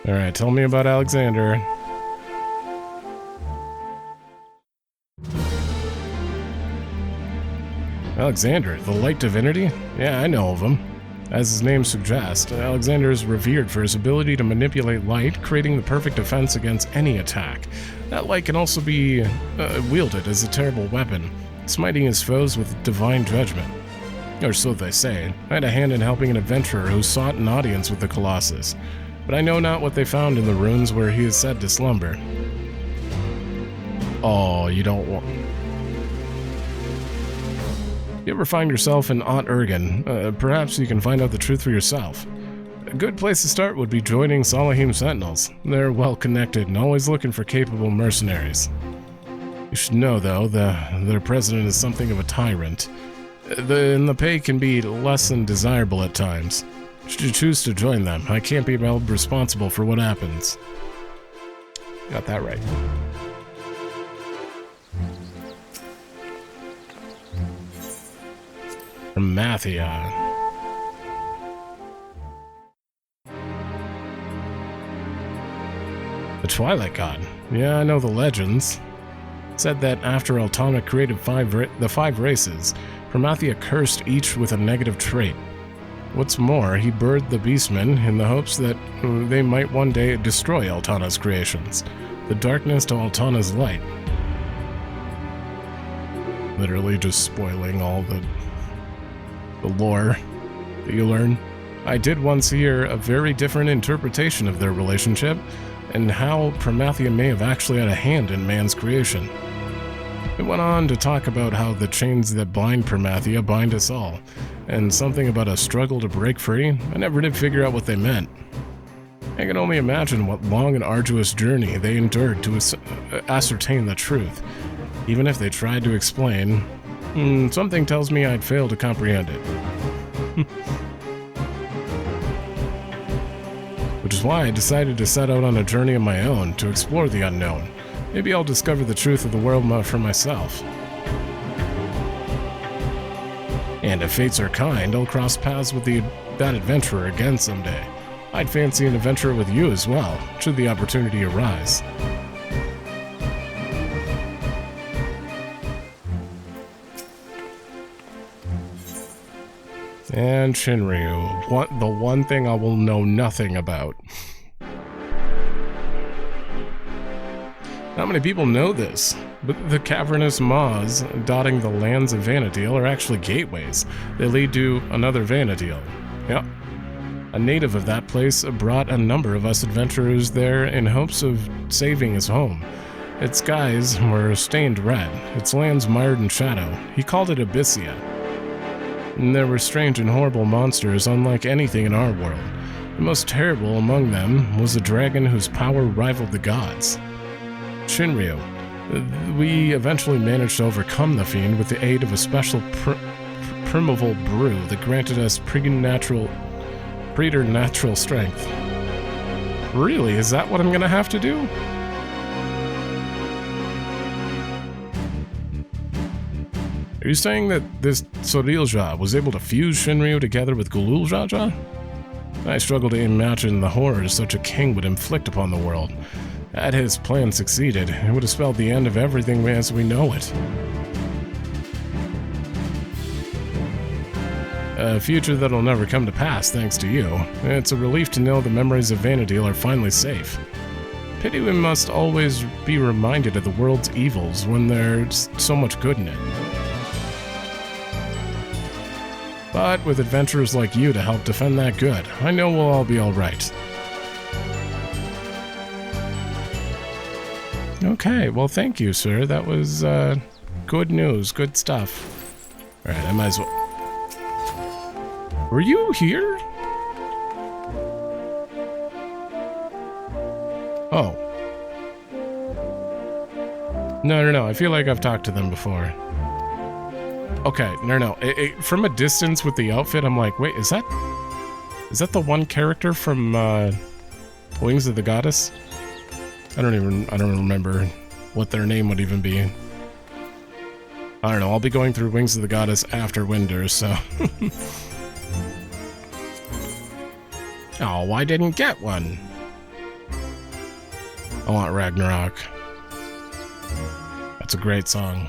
Alright, tell me about Alexander. Alexander, the light divinity? Yeah, I know of him. As his name suggests, Alexander is revered for his ability to manipulate light, creating the perfect defense against any attack. That light can also be wielded as a terrible weapon, smiting his foes with divine judgment. Or so they say. I had a hand in helping an adventurer who sought an audience with the Colossus, but I know not what they found in the ruins where he is said to slumber. Oh, you don't want... You ever find yourself in Ott Ergen, perhaps you can find out the truth for yourself. A good place to start would be joining Salahim Sentinels. They're well connected and always looking for capable mercenaries. You should know, though, their president is something of a tyrant. The pay can be less than desirable at times. Should you choose to join them, I can't be held responsible for what happens. Got that right. Vana'diel. The Twilight God. Yeah, I know the legends. It said that after Altana created the five races, Vana'diel cursed each with a negative trait. What's more, he birthed the Beastmen in the hopes that they might one day destroy Altana's creations, the darkness to Altana's light. Literally just spoiling all the lore that you learn. I did once hear a very different interpretation of their relationship and how Vana'diel may have actually had a hand in man's creation. It went on to talk about how the chains that bind Vana'diel bind us all, and something about a struggle to break free. I never did figure out what they meant. I can only imagine what long and arduous journey they endured to ascertain the truth. Even if they tried to explain, something tells me I'd fail to comprehend it. Which is why I decided to set out on a journey of my own to explore the unknown. Maybe I'll discover the truth of the world for myself. And if fates are kind, I'll cross paths with that adventurer again someday. I'd fancy an adventure with you as well, should the opportunity arise. And Shinryu, the one thing I will know nothing about. Not many people know this, but the cavernous maws dotting the lands of Vana'diel are actually gateways. They lead to another Vana'diel. Yep. A native of that place brought a number of us adventurers there in hopes of saving his home. Its skies were stained red, its lands mired in shadow. He called it Abyssia. And there were strange and horrible monsters unlike anything in our world. The most terrible among them was a dragon whose power rivaled the gods. Shinryu. We eventually managed to overcome the fiend with the aid of a special primeval brew that granted us preternatural strength. Really? Is that what I'm gonna have to do? Are you saying that this Sareel Ja was able to fuse Shinryu together with Gulul Ja? I struggle to imagine the horrors such a king would inflict upon the world. Had his plan succeeded, it would have spelled the end of everything as we know it. A future that'll never come to pass thanks to you. It's a relief to know the memories of Vana'diel are finally safe. Pity we must always be reminded of the world's evils when there's so much good in it. But with adventurers like you to help defend that good, I know we'll all be alright. Okay, well thank you, sir. That was, good news, good stuff. Alright, I might as well... Were you here? Oh. No, I feel like I've talked to them before. Okay, no. From a distance with the outfit, I'm like, wait, is that the one character from, Wings of the Goddess? I don't remember what their name would even be. I don't know, I'll be going through Wings of the Goddess after Windurst, so... Oh, I didn't get one. I want Ragnarok. That's a great song.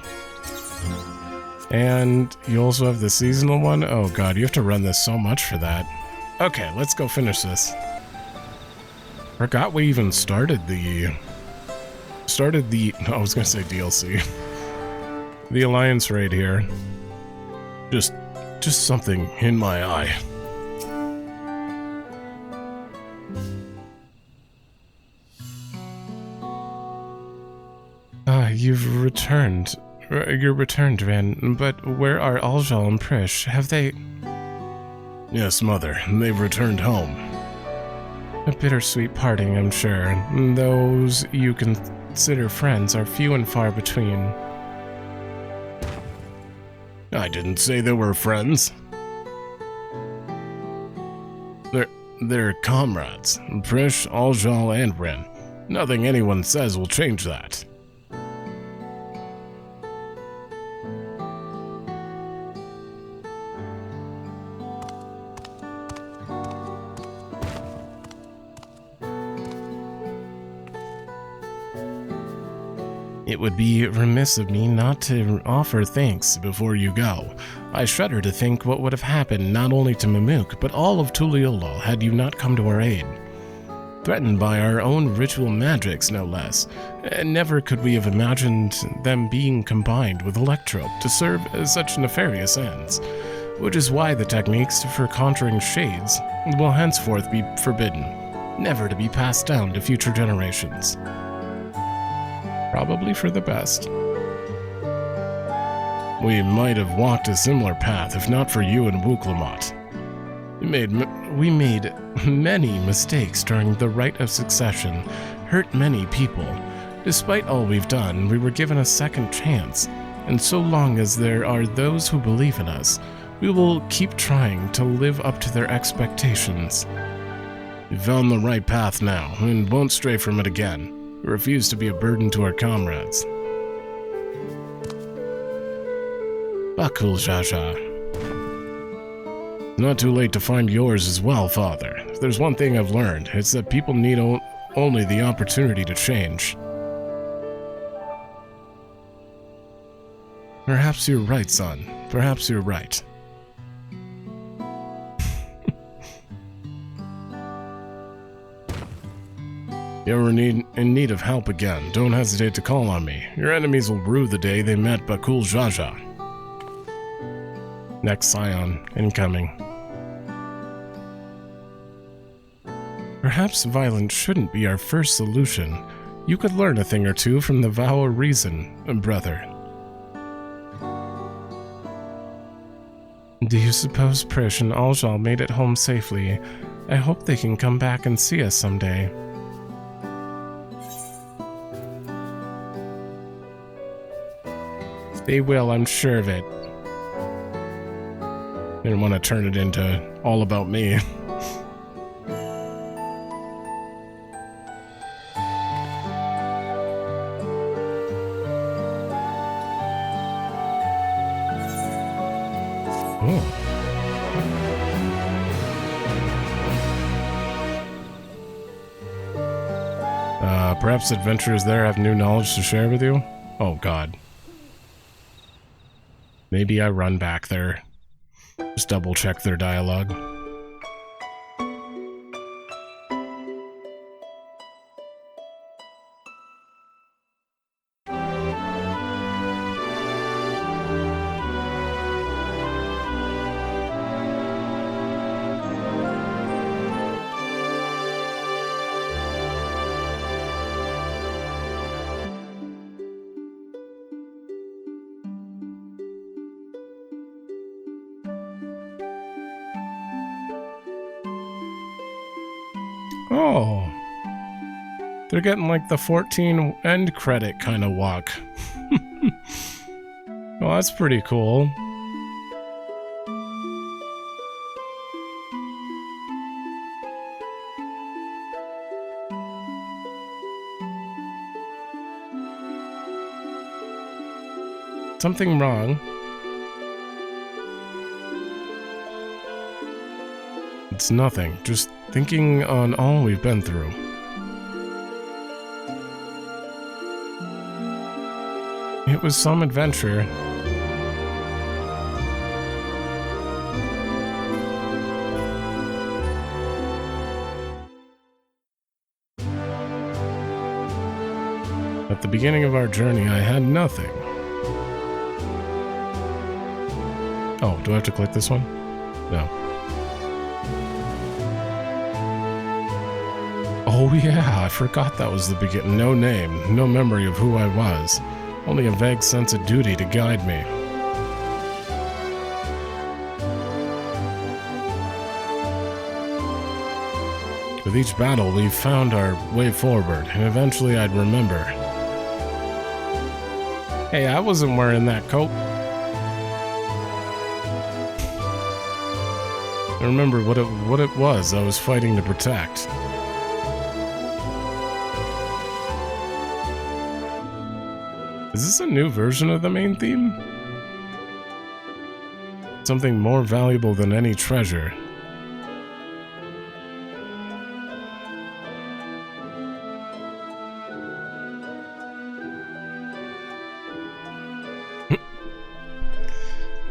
And you also have the seasonal one? Oh god, you have to run this so much for that. Okay, let's go finish this. Forgot we even started the... I was gonna say DLC. The Alliance raid here. Just something in my eye. You've returned. You're returned, Van, but where are Alxaal and Prishe? Have they... Yes, Mother. They've returned home. A bittersweet parting, I'm sure. Those you consider friends are few and far between. I didn't say they were friends. They're comrades. Prishe, Alxaal, and Ren. Nothing anyone says will change that. It would be remiss of me not to offer thanks before you go. I shudder to think what would have happened not only to Mamook, but all of Tural had you not come to our aid. Threatened by our own ritual magics, no less. Never could we have imagined them being combined with Electrope to serve as such nefarious ends, which is why the techniques for conjuring shades will henceforth be forbidden, never to be passed down to future generations. Probably for the best. We might have walked a similar path if not for you and Wuklamot. We made many mistakes during the rite of succession, hurt many people, Despite all we've done, we were given a second chance, and so long as there are those who believe in us, we will keep trying to live up to their expectations. We've found the right path now, and won't stray from it again. We refuse to be a burden to our comrades. Alxaal Ja. Not too late to find yours as well, Father. If there's one thing I've learned, it's that people need only the opportunity to change. Perhaps you're right, son. Perhaps you're right. You ever in need of help again, don't hesitate to call on me. Your enemies will rue the day they met Alxaal Ja. Next scion, incoming. Perhaps violence shouldn't be our first solution. You could learn a thing or two from the vow of reason, brother. Do you suppose Prishe and Alxaal made it home safely? I hope they can come back and see us someday. They will, I'm sure of it. Didn't want to turn it into all about me. Perhaps adventurers there have new knowledge to share with you? Oh god. Maybe I run back there. Just double check their dialogue. Oh, they're getting like the 14 end credit kind of walk. Well, that's pretty cool. Something wrong? It's nothing, just thinking on all we've been through. It was some adventure. At the beginning of our journey, I had nothing. Oh, do I have to click this one? No. Oh yeah, I forgot that was the beginning. No name, no memory of who I was. Only a vague sense of duty to guide me. With each battle, we found our way forward, and eventually I'd remember. Hey, I wasn't wearing that coat. I remember what it was I was fighting to protect. Is this a new version of the main theme? Something more valuable than any treasure.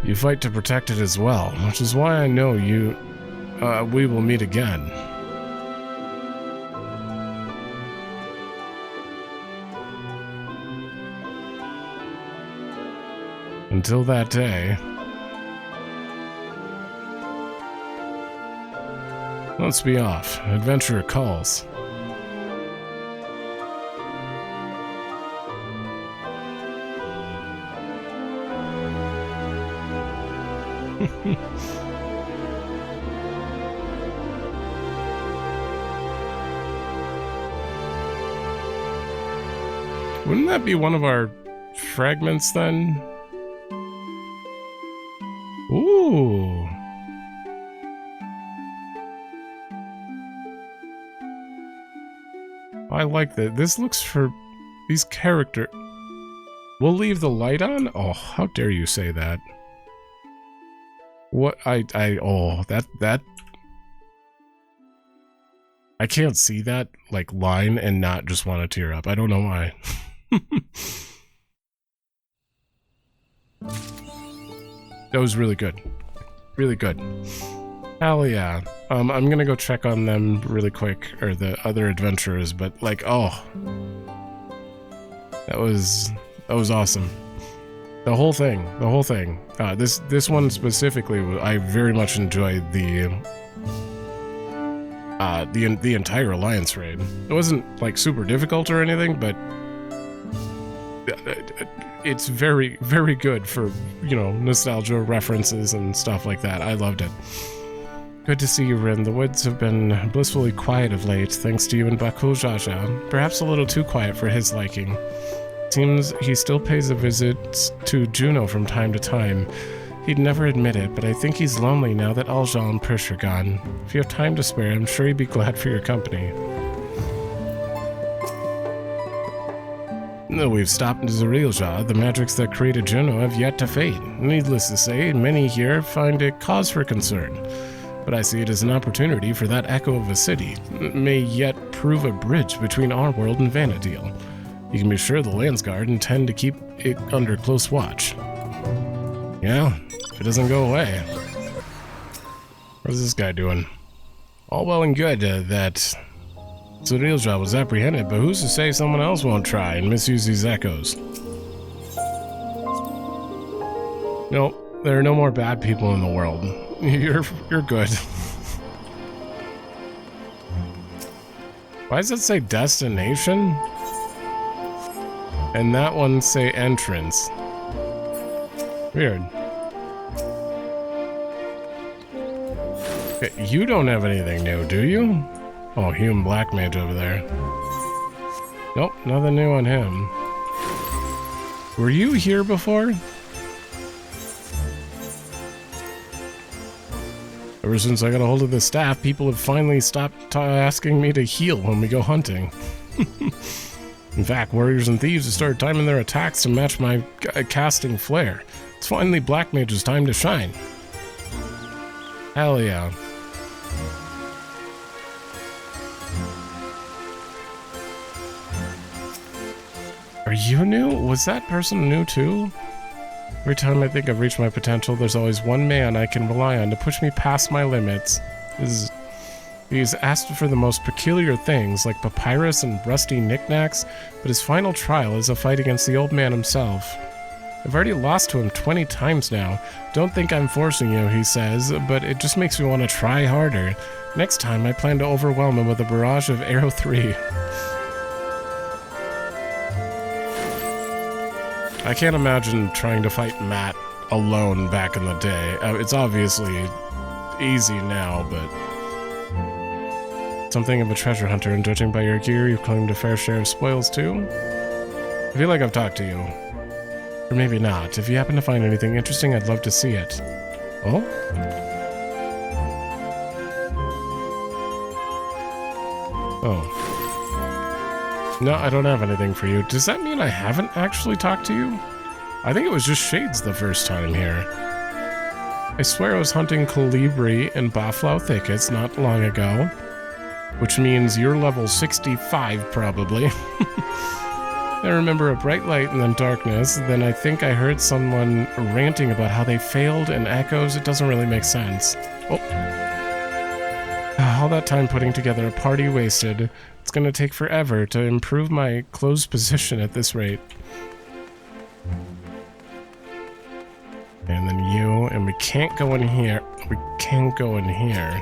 You fight to protect it as well, which is why I know we will meet again. Until that day, let's be off. Adventurer calls. Wouldn't that be one of our fragments then? Ooh. I like that. This looks for these character. We'll leave the light on? Oh, how dare you say that? What oh, that I can't see that like line and not just want to tear up. I don't know why. That was really good. Really good. Hell yeah. I'm gonna go check on them really quick, or the other adventurers, but like, oh. That was awesome. The whole thing. This one specifically, I very much enjoyed the entire Alliance raid. It wasn't like super difficult or anything, but it's very, very good for, you know, nostalgia references and stuff like that. I loved it. Good to see you, Rin. The woods have been blissfully quiet of late, thanks to you and Sareel Ja. Perhaps a little too quiet for his liking. Seems he still pays a visit to Jeuno from time to time. He'd never admit it, but I think he's lonely now that Alxaal and Prishe are gone. If you have time to spare, I'm sure he'd be glad for your company. Though we've stopped Sareel Ja, the magics that created Jeuno have yet to fade. Needless to say, many here find it cause for concern. But I see it as an opportunity for that echo of a city. It may yet prove a bridge between our world and Vana'diel. You can be sure the Landsguard intend to keep it under close watch. Yeah, if it doesn't go away. What's this guy doing? All well and good that Sareel Ja was apprehended, but who's to say someone else won't try and misuse these echoes? No, there are no more bad people in the world. You're good. Why does it say destination? And that one say entrance. Weird. Okay, you don't have anything new, do you? Oh, Hume Black Mage over there. Nope, nothing new on him. Were you here before? Ever since I got a hold of the staff, people have finally stopped asking me to heal when we go hunting. In fact, warriors and thieves have started timing their attacks to match my casting flair. It's finally Black Mage's time to shine. Hell yeah. Are you new? Was that person new too? Every time I think I've reached my potential, there's always one man I can rely on to push me past my limits. He's asked for the most peculiar things, like papyrus and rusty knickknacks, but his final trial is a fight against the old man himself. I've already lost to him 20 times now. Don't think I'm forcing you, he says, but it just makes me want to try harder. Next time, I plan to overwhelm him with a barrage of Arrow 3. I can't imagine trying to fight Matt alone back in the day. It's obviously easy now, but something of a treasure hunter, and judging by your gear, you've claimed a fair share of spoils too? I feel like I've talked to you. Or maybe not. If you happen to find anything interesting, I'd love to see it. Oh? Oh. No, I don't have anything for you. Does that mean I haven't actually talked to you? I think it was just Shades the first time here. I swear I was hunting colibri in Baflau thickets not long ago. Which means you're level 65, probably. I remember a bright light and then darkness. Then I think I heard someone ranting about how they failed and echoes. It doesn't really make sense. Oh. All that time putting together a party wasted. It's gonna take forever to improve my closed position at this rate. And then you, and we can't go in here. We can't go in here.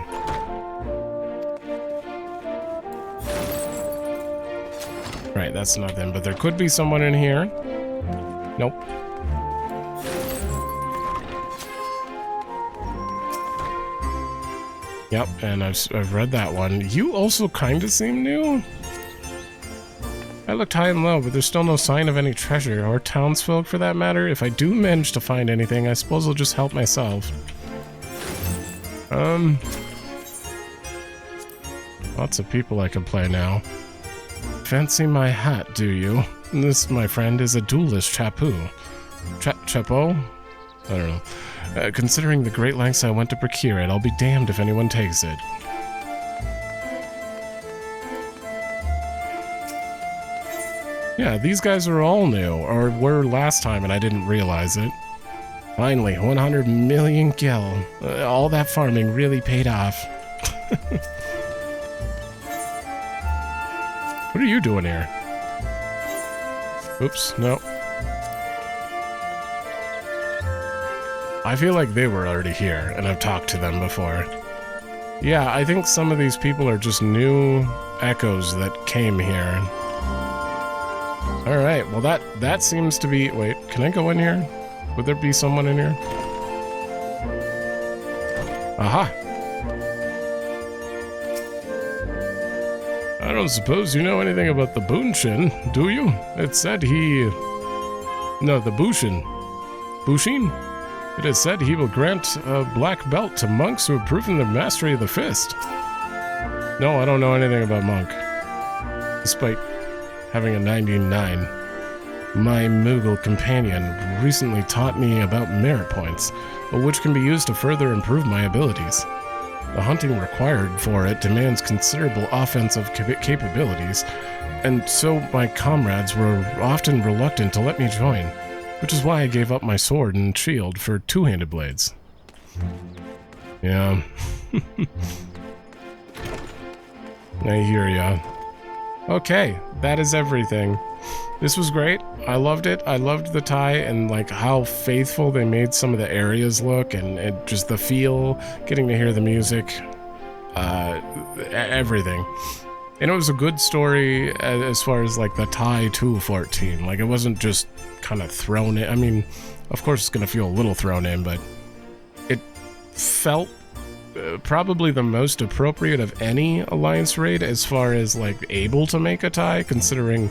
Right, that's nothing, but there could be someone in here. Nope. Yep, and I've read that one. You also kind of seem new? I looked high and low, but there's still no sign of any treasure, or townsfolk for that matter. If I do manage to find anything, I suppose I'll just help myself. Lots of people I can play now. Fancy my hat, do you? This, my friend, is a duelist chapu. Chapeau? I don't know. Considering the great lengths I went to procure it, I'll be damned if anyone takes it. Yeah, these guys are all new, or were last time and I didn't realize it. Finally, 100 million gil. All that farming really paid off. What are you doing here? Oops, no. I feel like they were already here, and I've talked to them before. Yeah, I think some of these people are just new echoes that came here. Alright, well that seems to be... Wait, can I go in here? Would there be someone in here? Aha! I don't suppose you know anything about the Boonshin, do you? It said he... No, the Bushin. Bushin? It is said he will grant a black belt to monks who have proven their mastery of the fist. No, I don't know anything about monk. Despite having a 99. My Moogle companion recently taught me about merit points, which can be used to further improve my abilities. The hunting required for it demands considerable offensive capabilities, and so my comrades were often reluctant to let me join, which is why I gave up my sword and shield for two-handed blades. Yeah. I hear ya. Okay, that is everything. This was great. I loved it. I loved the tie and like how faithful they made some of the areas look, and just the feel, getting to hear the music, everything. And it was a good story as far as like the tie to 14. Like it wasn't just kind of thrown in. I mean, of course it's going to feel a little thrown in, but it felt probably the most appropriate of any Alliance raid as far as like able to make a tie, considering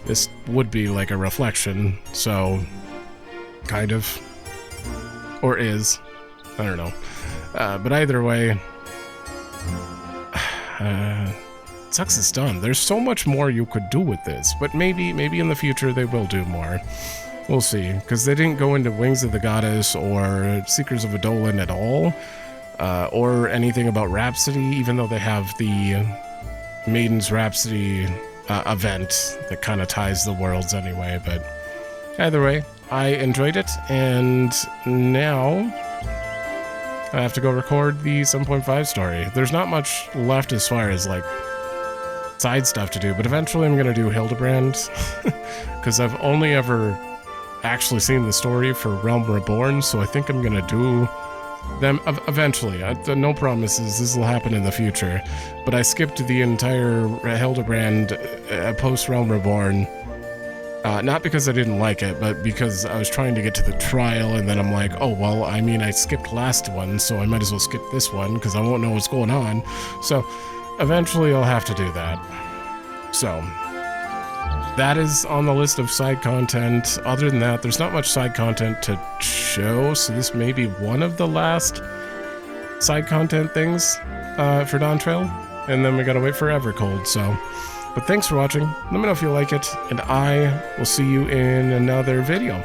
this would be like a reflection, so kind of, or is, I don't know, but either way, sucks it's done. There's so much more you could do with this, but maybe in the future they will do more. We'll see, because they didn't go into Wings of the Goddess or Seekers of Adolan at all, or anything about Rhapsody, even though they have the Maiden's Rhapsody event that kind of ties the worlds anyway. But either way, I enjoyed it, and now I have to go record the 7.5 story. There's not much left as far as like side stuff to do, but eventually I'm gonna do Hildebrand because I've only ever actually seen the story for Realm Reborn, so I think I'm gonna do them eventually. No promises, this will happen in the future, but I skipped the entire Hildebrand post Realm Reborn, not because I didn't like it, but because I was trying to get to the trial, and then I'm like, oh well, I mean, I skipped last one, so I might as well skip this one because I won't know what's going on. So eventually I'll have to do that. So that is on the list of side content. Other than that, there's not much side content to show, so this may be one of the last side content things for Dawntrail, and then we gotta wait for Evercold, so. But thanks for watching, let me know if you like it, and I will see you in another video.